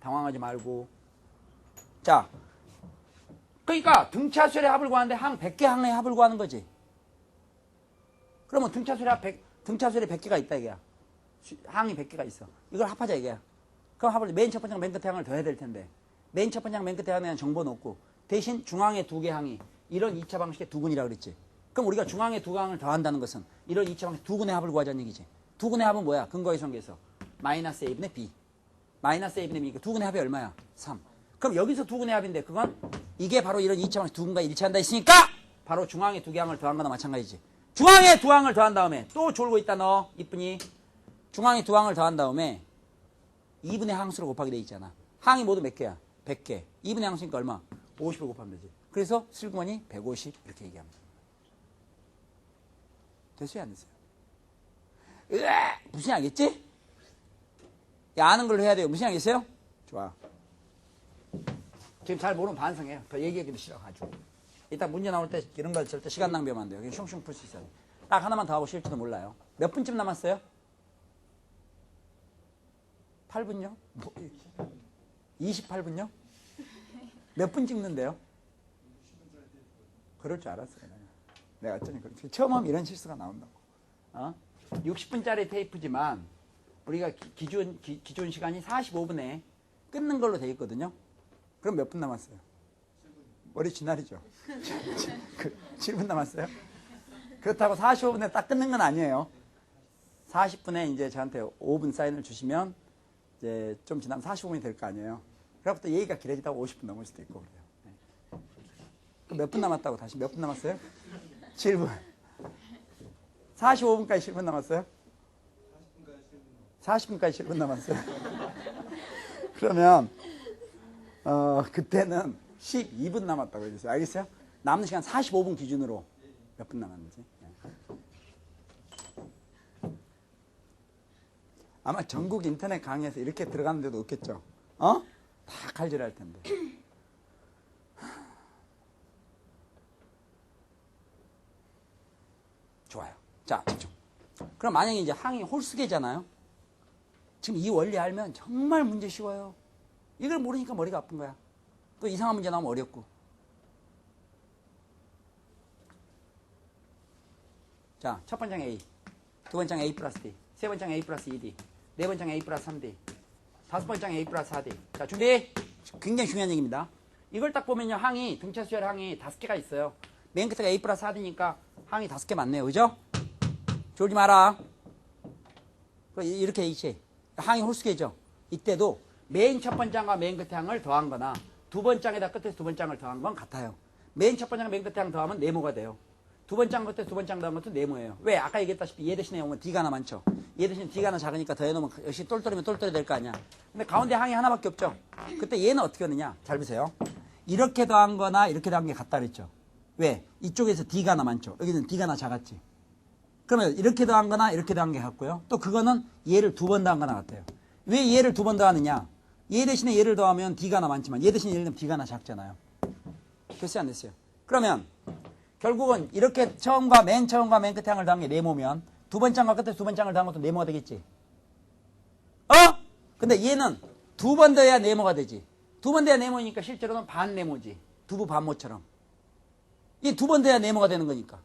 당황하지 말고. 자, 그러니까 등차 수열의 합을 구하는데 항 100개 항의 합을 구하는 거지. 그러면 등차 수열의 100개가 있다 이거야. 항이 100개가 있어. 이걸 합하자 이거야. 그럼 합을 맨 첫 번째랑 맨 끝에 항을 더해야 될 텐데. 맨 첫 번째랑 맨 끝에 항에 대한 정보는 없고 대신 중앙의 두 개 항이 이런 2차 방식의 두 근이라고 그랬지. 그럼 우리가 중앙의 두 항을 더한다는 것은 이런 2차 방식 두 근의 합을 구하자는 얘기지. 두 근의 합은 뭐야? 근거의 성계에서 마이너스 a분의 b. 마이너스 a분의 b니까 두 근의 합이 얼마야? 3. 그럼 여기서 두 근의 합인데 그건 이게 바로 이런 2차 방식 두 근과 일치한다 했으니까 바로 중앙의 두 개 항을 더한 거나 마찬가지지. 중앙의 두 항을 더한 다음에 또 졸고 있다 너 이쁘니? 중앙의 두 항을 더한 다음에 2분의 항수로 곱하게 돼 있잖아. 항이 모두 몇 개야? 100개. 2분의 항수니까 얼마? 50을 곱하면 되지. 그래서 슬그머니 150 이렇게 얘기합니다. 됐어요? 안 됐어요? 무슨 알겠지? 야, 아는 걸로 해야 돼요. 무슨 알겠어요? 좋아. 지금 잘 모르면 반성해요. 더 얘기하기도 싫어가지고. 이따 문제 나올 때 이런 걸 절대 시간 낭비하면 안 돼요. 그냥 슝슝 풀 수 있어요. 딱 하나만 더 하고 쉴지도 몰라요. 몇 분쯤 남았어요? 8분요? 28분요? 몇 분 찍는데요? 그럴 줄 알았어요. 내가 어쩌니 처음 하면 이런 실수가 나온다고. 60분짜리 테이프지만 우리가 기존 시간이 45분에 끊는 걸로 돼 있거든요. 그럼 몇 분 남았어요? 머리 쥐날이죠. 7분 남았어요? 그렇다고 45분에 딱 끊는 건 아니에요. 40분에 이제 저한테 5분 사인을 주시면 이제 좀 지나면 45분이 될 거 아니에요. 그래서 또 얘기가 길어지다가 50분 넘을 수도 있고 그래요. 네. 몇 분 남았다고 다시 몇 분 남았어요? 7분. 45분까지 7분 남았어요? 40분까지 7분 남았어요? 그러면 그때는 12분 남았다고 해주세요. 알겠어요? 남는 시간 45분 기준으로 몇 분 남았는지. 아마 전국 인터넷 강의에서 이렇게 들어가는 데도 없겠죠? 다 칼질할 텐데. 좋아요. 자, 집중. 그럼 만약에 이제 항이 홀수계잖아요? 지금 이 원리 알면 정말 문제 쉬워요. 이걸 모르니까 머리가 아픈 거야. 또 이상한 문제 나오면 어렵고. 자, 첫 번장 A, 두 번장 A 플러스 D, 세 번장 A 플러스 2D, 네 번장 A 플러스 3D, 다섯 번장 A 플러스 4D. 자, 준비! 굉장히 중요한 얘기입니다. 이걸 딱 보면요, 항이, 등차 수열 항이 5개가 있어요. 맨 끝에가 A 플러스 4D니까 항이 5개 맞네요. 그죠? 졸지 마라. 이렇게 H. 항이 홀수계죠. 이때도 맨 첫 번장과 맨 끝에 항을 더한 거나 두 번장에다 끝에서 두 번장을 더한 건 같아요. 맨 첫 번장과 맨 끝에 항 더하면 네모가 돼요. 두 번장 끝에 두 번장 더한 것도 네모예요. 왜? 아까 얘기했다시피 얘 대신에 오면 D가 하나 많죠. 얘 대신에 D가 하나 작으니까 더해놓으면 역시 똘똘이면 똘똘이 될 거 아니야. 근데 가운데 항이 하나밖에 없죠. 그때 얘는 어떻게 하느냐. 잘 보세요. 이렇게 더한 거나 이렇게 더한 게 같다 그랬죠. 왜? 이쪽에서 D가 하나 많죠. 여기는 D가 하나 작았지. 그러면 이렇게 더한 거나 이렇게 더한 게 같고요. 또 그거는 얘를 두 번 더한 거나 같아요. 왜 얘를 두 번 더하느냐. 얘 대신에 얘를 더하면 D가 하나 많지만 얘 대신에 얘를 더하면 D가 하나 작잖아요. 됐어요? 안 됐어요? 그러면 결국은 이렇게 처음과 맨 끝에 항을 더한 게 네모면 두 번장과 끝에 두 번장을 더한 것도 네모가 되겠지. 근데 얘는 두 번 더해야 네모가 되지. 두 번 더해야 네모니까 실제로는 반 네모지. 두부 반모처럼. 이게 두 번 돼야 네모가 되는 거니까.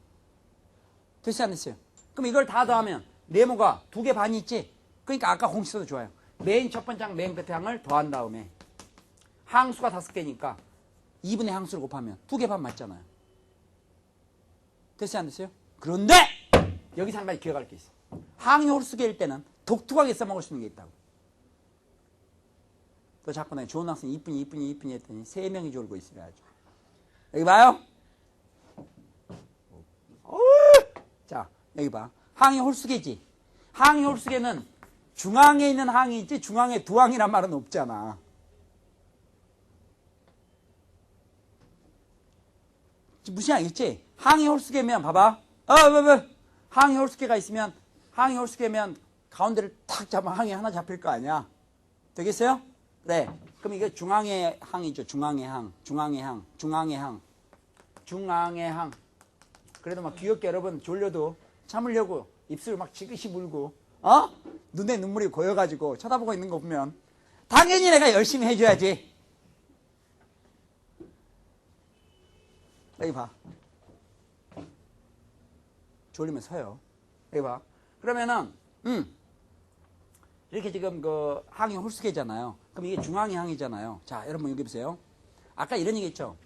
됐어요, 안 됐어요? 그럼 이걸 다 더하면 네모가 2개 반이 있지? 그러니까 아까 공식서도 좋아요. 맨 첫 번째 항, 맨 끝에 항을 더한 다음에 항수가 5개니까 2분의 항수를 곱하면 2개 반 맞잖아요. 됐어요, 안 됐어요? 그런데 여기서 한 가지 기억할 게 있어. 항이 홀수계일 때는 독특하게 써먹을 수 있는 게 있다고. 또 자꾸 내가 좋은 학생 이쁜이 했더니 3명이 졸고 있어요. 아주. 여기 봐요. 자, 여기 봐. 항이 홀수계지. 항이 홀수계는 중앙에 있는 항이 있지 중앙에 두 항이란 말은 없잖아. 무슨 알겠지? 항이 홀수계면 봐봐. 항이 홀수계가 있으면 항이 홀수계면 가운데를 탁 잡으면 항이 하나 잡힐 거 아니야. 되겠어요? 네. 그럼 이게 중앙의 항이죠. 중앙의 항. 그래도 막 귀엽게 여러분 졸려도 참으려고 입술 막 지그시 물고 눈에 눈물이 고여가지고 쳐다보고 있는 거 보면 당연히 내가 열심히 해줘야지. 여기 봐. 졸리면 서요. 여기 봐. 그러면은 이렇게 지금 그 항이 홀수계잖아요. 그럼 이게 중앙의 항이잖아요. 자, 여러분 여기 보세요. 아까 이런 얘기 했죠.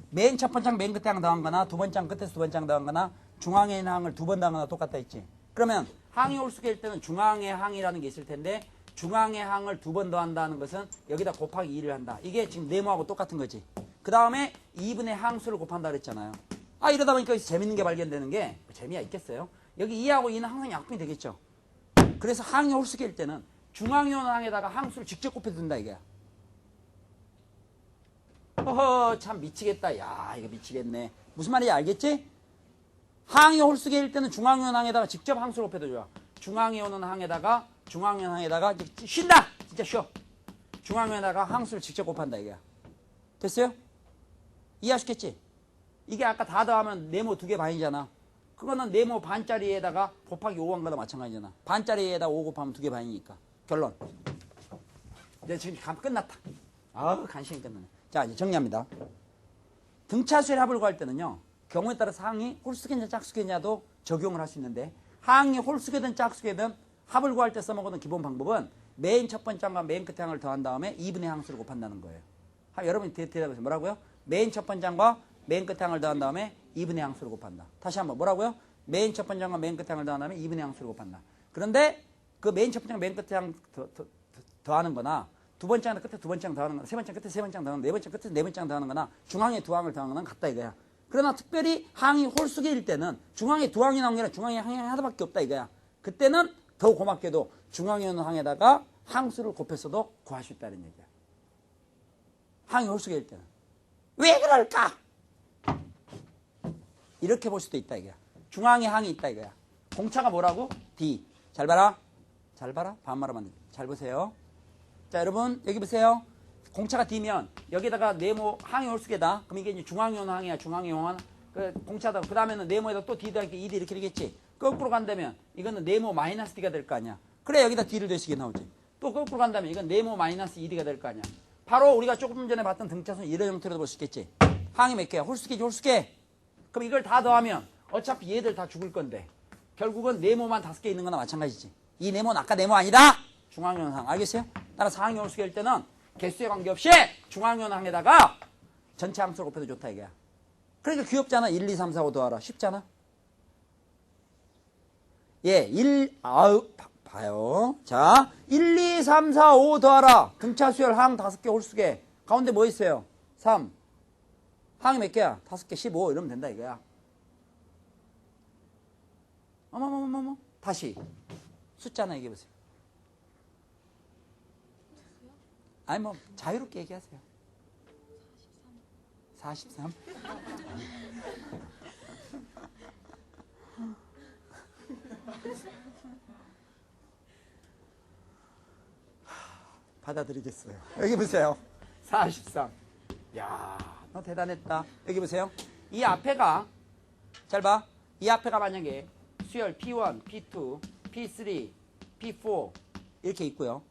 맨 첫 번째 항, 맨 끝에 항 더한 거나 두 번째 항 끝에서 두 번째 항 더한 거나 중앙에 있는 항을 두 번 더한 거나 똑같다 했지. 그러면 항이 홀수계일 때는 중앙의 항이라는 게 있을 텐데 중앙의 항을 두 번 더한다는 것은 여기다 곱하기 2를 한다. 이게 지금 네모하고 똑같은 거지. 그 다음에 2분의 항수를 곱한다 그랬잖아요. 이러다 보니까 재밌는 게 발견되는 게 재미가 있겠어요. 여기 2하고 2는 항상 약분이 되겠죠. 그래서 항이 홀수계일 때는 중앙에 오는 항에다가 항수를 직접 곱해도 된다 이게. 참 미치겠다. 야, 이거 미치겠네. 무슨 말인지 알겠지? 항이 홀수계일 때는 중앙에 오는 항에다가 직접 항수를 곱해도 좋아. 중앙에 오는 항에다가 쉰다. 진짜 쉬어. 중앙에다가 항수를 직접 곱한다 이게. 됐어요? 이해하셨겠지? 이게 아까 다 더하면 네모 2개 반이잖아. 그거는 네모 반짜리에다가 곱하기 5한 거나 마찬가지잖아. 반짜리에다 5 곱하면 2개 반이니까. 결론. 이제 지금 끝났다. 간신히 끝나네. 자, 이제 정리합니다. 등차수의 합을 구할 때는요. 경우에 따라서 항이 홀수계냐 짝수계냐도 적용을 할 수 있는데 항이 홀수계든 짝수계든 합을 구할 때 써먹는 기본 방법은 맨 첫 번째 항과 맨 끝에 항을 더한 다음에 2분의 항수를 곱한다는 거예요. 여러분이 대답해서 뭐라고요? 맨 첫 번째 항과 맨 끝에 항을 더한 다음에 2분의 항수를 곱한다. 다시 한번 뭐라고요? 맨 첫 번째 항과 맨 끝에 항을 더한 다음에 2분의 항수를 곱한다. 그런데 그 맨 첫 번째 항, 맨 끝에 항 더하는 거나 두 번째 항 끝에 두 번째 항 더하는 거나 세 번째 항 끝에 세 번째 항 더하는 거나 네 번째 끝에 네 번째 항 더하는 거나 중앙에 두 항을 더하는 거나 같다 이거야. 그러나 특별히 항이 홀수계일 때는 중앙에 두 항이 나온 게 아니라 중앙에 항이 하나밖에 없다 이거야. 그때는 더 고맙게도 중앙에 있는 항에다가 항수를 곱해서도 구할 수 있다는 얘기야. 항이 홀수계일 때는. 왜 그럴까? 이렇게 볼 수도 있다 이거야. 중앙에 항이 있다 이거야. 공차가 뭐라고? D. 잘 봐라. 잘 봐라. 반말하면 안 돼. 잘 보세요. 자, 여러분 여기 보세요. 공차가 D면 여기다가 네모 항이 홀수계다. 그럼 이게 이제 중앙에 오는 항이야. 중앙에 오는 공차다. 그 다음에는 네모에다 또 D다 이렇게 2D 이렇게 되겠지. 거꾸로 간다면 이거는 네모 마이너스 D가 될 거 아니야. 그래 여기다 D를 대시게 나오지. 또 거꾸로 간다면 이건 네모 마이너스 2D가 될 거 아니야. 바로 우리가 조금 전에 봤던 등차수는 이런 형태로도 볼 수 있겠지. 항이 몇 개야? 홀수계지 홀수계. 그럼 이걸 다 더하면 어차피 얘들 다 죽을 건데 결국은 네모만 5개 있는 거나 마찬가지지. 이 네모는 아까 네모 아니다. 중앙에 오는 항. 알겠어요? 따라서 항이 홀수계일 때는 개수에 관계없이 중앙에 오는 항에다가 전체 함수를 곱해도 좋다 이거야. 그러니까 귀엽잖아. 1, 2, 3, 4, 5 더하라. 쉽잖아. 예, 봐요. 자, 1, 2, 3, 4, 5 더하라. 등차수열 항 5개 홀수계. 가운데 뭐 있어요? 3. 항이 몇 개야? 5개, 15. 이러면 된다 이거야. 어머머머머. 다시. 숫자나 얘기해보세요. 아니 뭐 자유롭게 얘기하세요. 43? 받아들이겠어요. 여기 보세요. 43. 야, 너 대단했다. 여기 보세요. 이 앞에가 잘 봐. 이 앞에가 만약에 수열 P1, P2, P3, P4 이렇게 있고요.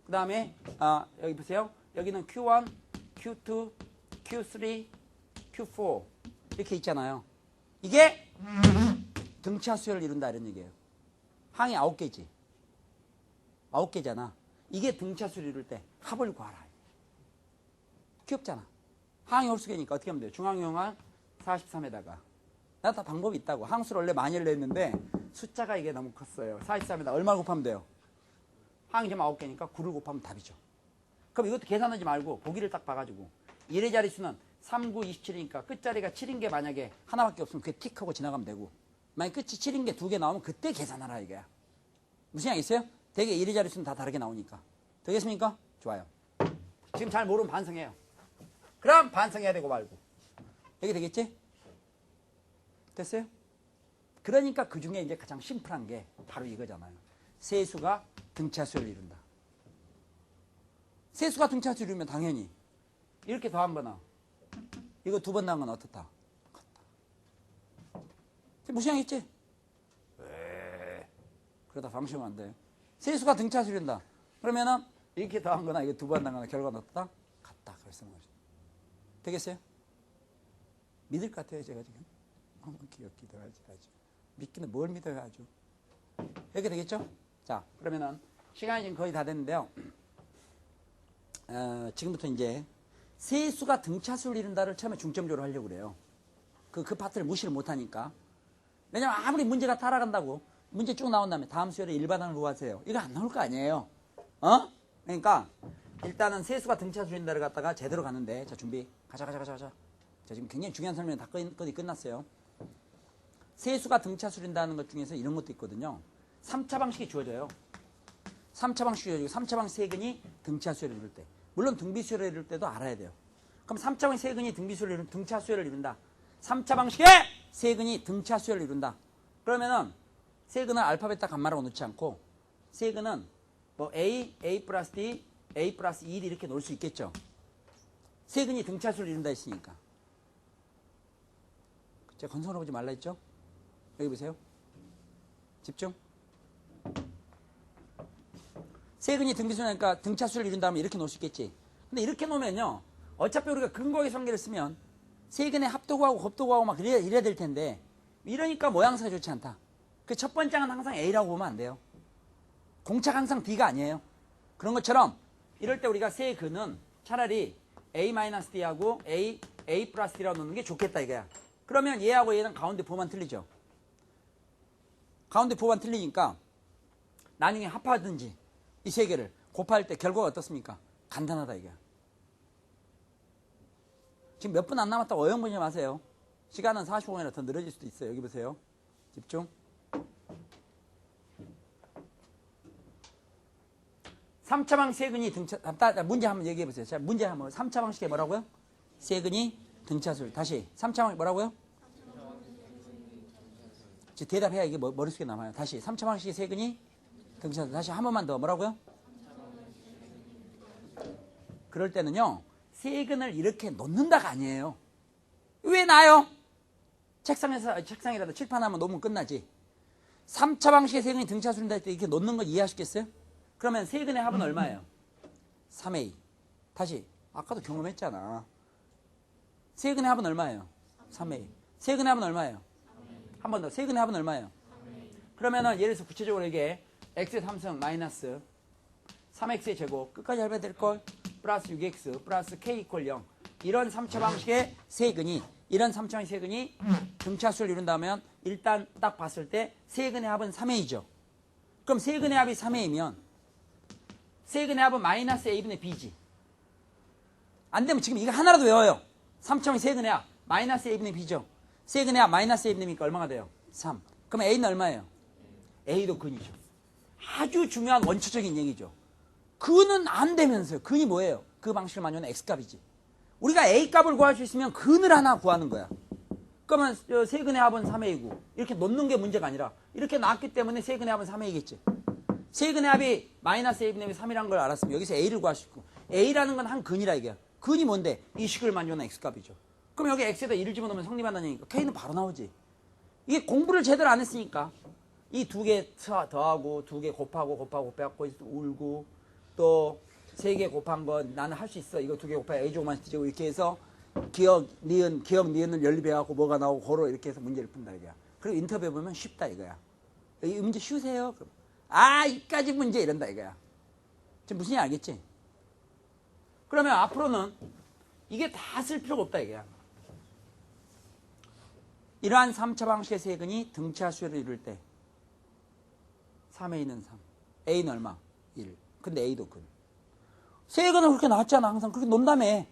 그 다음에 여기 보세요. 여기는 Q1, Q2, Q3, Q4 이렇게 있잖아요. 이게 등차 수열을 이룬다 이런 얘기예요. 항이 9개지. 9개잖아. 이게 등차 수를 이룰 때 합을 구하라. 귀엽잖아. 항이 홀수계니까 어떻게 하면 돼요? 중앙용항 43에다가 나 다 방법이 있다고. 항수를 원래 많이 냈는데 숫자가 이게 너무 컸어요. 43에다 얼마 곱하면 돼요? 항이 지금 9개니까 9를 곱하면 답이죠. 그럼 이것도 계산하지 말고 보기를 딱 봐가지고 1의 자릿수는 3, 9, 27이니까 끝자리가 7인 게 만약에 하나밖에 없으면 그게 틱 하고 지나가면 되고, 만약 끝이 7인 게 2개 나오면 그때 계산하라 이거야. 무슨 양 있어요? 대개 1의 자릿수는 다 다르게 나오니까. 되겠습니까? 좋아요. 지금 잘 모르면 반성해요. 그럼 반성해야 되고 말고. 여기 되겠지? 됐어요? 그러니까 그 중에 이제 가장 심플한 게 바로 이거잖아요. 세수가 등차수를 이룬다. 세수가 등차수를 이루면 당연히 이렇게 더한 거나 이거 2번 더한 건 어떻다? 같다. 무시하겠지? 그러다 방심하면 안 돼요. 세수가 등차수를 이룬다. 그러면은 이렇게 더한 거나 이거 2번 더한 거나 결과는 어떻다? 같다. 그래서 되겠어요? 믿을 것 같아요, 제가 지금. 너무 귀엽기도 하지, 아주. 믿기는 뭘 믿어요, 아주. 이렇게 되겠죠? 자, 그러면은 시간이 지금 거의 다 됐는데요. 지금부터 이제 세수가 등차수를 이룬다를 처음에 중점적으로 하려고 그래요. 그 파트를 무시를 못하니까. 왜냐면 아무리 문제가 따라간다고 문제 쭉 나온 다음에 다음 수열에 일반항을 구하세요. 이거 안 나올 거 아니에요. 그러니까 일단은 세수가 등차수를 이룬다를 갖다가 제대로 가는데, 자, 준비. 가자. 자, 지금 굉장히 중요한 설명이 다 거의 끝났어요. 세수가 등차수를 이룬다는 것 중에서 이런 것도 있거든요. 3차 방식이 주어져요. 3차 방식이 주어지고 3차 방식 세근이 등차수열을 이룰 때. 물론 등비수열을 이룰 때도 알아야 돼요. 그럼 3차 방식 세근이 등차수열을 이룬다. 3차 방식의 세근이 등차수열을 이룬다. 그러면은 세근은 알파벳 감마라고 놓지 않고 세근은 뭐 A 플러스 D, A 플러스 2 이렇게 놓을 수 있겠죠. 세근이 등차수를 이룬다 했으니까. 제가 건성을 보지 말라 했죠? 여기 보세요. 집중. 세근이 등비수니까 등차수를 이룬다면 이렇게 놓을 수 있겠지. 근데 이렇게 놓으면요, 어차피 우리가 근거의 성계를 쓰면 세근의 합도 구하고 곱도 구하고 막 이래야 될 텐데, 이러니까 모양새가 좋지 않다. 그 첫 번째는 항상 A라고 보면 안 돼요. 공차가 항상 B가 아니에요. 그런 것처럼 이럴 때 우리가 세근은 차라리 A-D하고 A 플러스 D라고 놓는 게 좋겠다 이거야. 그러면 얘하고 얘는 가운데 부호만 틀리죠. 가운데 부호만 틀리니까 나중에 합하든지 이 세 개를 곱할 때 결과가 어떻습니까? 간단하다 이게. 지금 몇 분 안 남았다고 어영 보지 마세요. 시간은 45분이라 더 늘어질 수도 있어요. 여기 보세요. 집중. 3차 방식 세근이 문제 한번 얘기해 보세요. 자, 문제 한번. 3차 방식에 뭐라고요? 세근이 등차수를. 다시 3차 방식 뭐라고요? 대답해야 이게 머릿속에 남아요. 다시 3차 방식의 세근이 등차수. 다시 한 번만 더. 뭐라고요? 그럴 때는요, 세근을 이렇게 놓는다가 아니에요. 왜 놔요? 책상이라도 칠판하면 놓으면 끝나지. 3차 방식의 세근이 등차수를 할 때 이렇게 놓는 거 이해하시겠어요? 그러면 세근의 합은 얼마예요? 3A. 다시. 아까도 경험했잖아. 세근의 합은 얼마예요? 3A. 세근의 합은 얼마예요? 한 번 더. 세근의 합은 얼마예요? 그러면은 예를 들어서 구체적으로 이게 x의 3승 마이너스 3x의 제곱 끝까지 해봐야 될걸? 플러스 6x 플러스 k 이퀄 0. 이런 3차 방식의 세근이, 이런 3차 방식의 세근이 등차수를 이룬다면 일단 딱 봤을 때 세근의 합은 3a죠. 그럼 세근의 합이 3a면 세근의 합은 마이너스 a분의 b지. 안 되면 지금 이거 하나라도 외워요. 3차 방식 세근의 합 마이너스 a분의 b죠. 세근의 합 마이너스 a분의 b니까 얼마가 돼요? 3. 그럼 a는 얼마예요? a도 근이죠. 아주 중요한 원초적인 얘기죠. 근은 안 되면서요. 근이 뭐예요? 그 방식을 많이 하는 x값이지. 우리가 a값을 구할 수 있으면 근을 하나 구하는 거야. 그러면 세근의 합은 3a고 이렇게 놓는 게 문제가 아니라 이렇게 나왔기 때문에 세근의 합은 3a겠지. 세근의 합이 마이너스 a분의 3이라는 걸 알았으면 여기서 a를 구할 수 있고, a라는 건 한 근이라 이게. 근이 뭔데? 이 식을 만족하는 x값이죠. 그럼 여기 x에다 1을 집어넣으면 성립한다는 얘기니까 k는 바로 나오지. 이게 공부를 제대로 안 했으니까 이 두 개 더하고 두 개 곱하고 빼갖고 울고 또 세 개 곱한 거 나는 할 수 있어. 이거 두 개 곱하면 a제곱만 쓰고 이렇게 해서 기억, 니은을 연립해갖고 뭐가 나오고 고로 이렇게 해서 문제를 푼다 이거야. 그리고 인터뷰 보면 쉽다 이거야. 이 문제 쉬우세요? 그럼. 이까지 문제 이런다 이거야. 지금 무슨 얘기 알겠지? 그러면 앞으로는 이게 다 쓸 필요가 없다 이거야. 이러한 3차 방식의 세근이 등차 수열을 이룰 때 3A는 3, A는 얼마? 1. 근데 A도 근. 세근은 그렇게 나왔잖아. 항상 그렇게 논다며.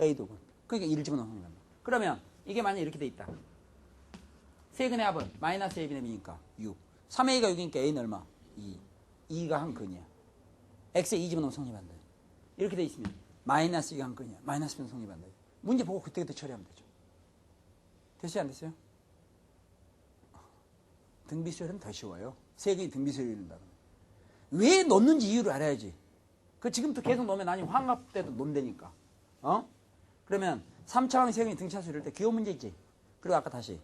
A도 근. 그러니까 1을 집어넣는 거야. 그러면 이게 만약에 이렇게 돼 있다. 세근의 합은 마이너스 A분의 B니까 6. 3A가 6이니까 A는 얼마? 2. 2가 한 근이야. X에 2 집어넣으면 성립한다. 이렇게 돼 있으면 마이너스 2가 한 근이야. 마이너스 B는 성립한다. 문제 보고 그때그때 처리하면 되죠. 됐어요? 안 됐어요? 등비수열은 더 쉬워요. 세근이 등비수열을 이룬다. 왜 놓는지 이유를 알아야지. 그 지금부터 계속 놓으면 나중에 환갑 때도 논다니까. 그러면 3차 방식 세근이 등차수를 이룰 때 기호 문제 있지. 그리고 아까 다시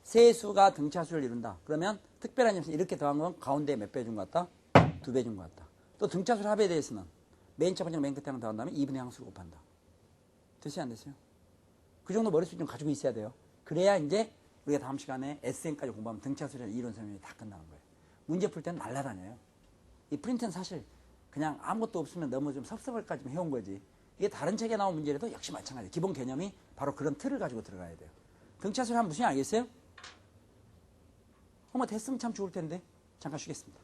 세수가 등차수를 이룬다. 그러면 특별한 점수 이렇게 더한 건 가운데에 몇 배 준 것 같다? 2배 준 것 같다. 또 등차수를 합에 대해서는 맨 첫 번째 맨 끝에 하나 더한 다음에 2분의 항수를 곱한다. 됐어요? 안 됐어요? 그 정도 머릿속에 좀 가지고 있어야 돼요. 그래야 이제 우리가 다음 시간에 SN까지 공부하면 등차수열 이론 설명이 다 끝나는 거예요. 문제 풀 때는 날라다녀요. 이 프린트는 사실 그냥 아무것도 없으면 너무 좀 섭섭할까지 해온 거지. 이게 다른 책에 나온 문제라도 역시 마찬가지예요. 기본 개념이 바로 그런 틀을 가지고 들어가야 돼요. 등차수열 하면 무슨 말 알겠어요? 됐으면 참 좋을 텐데. 잠깐 쉬겠습니다.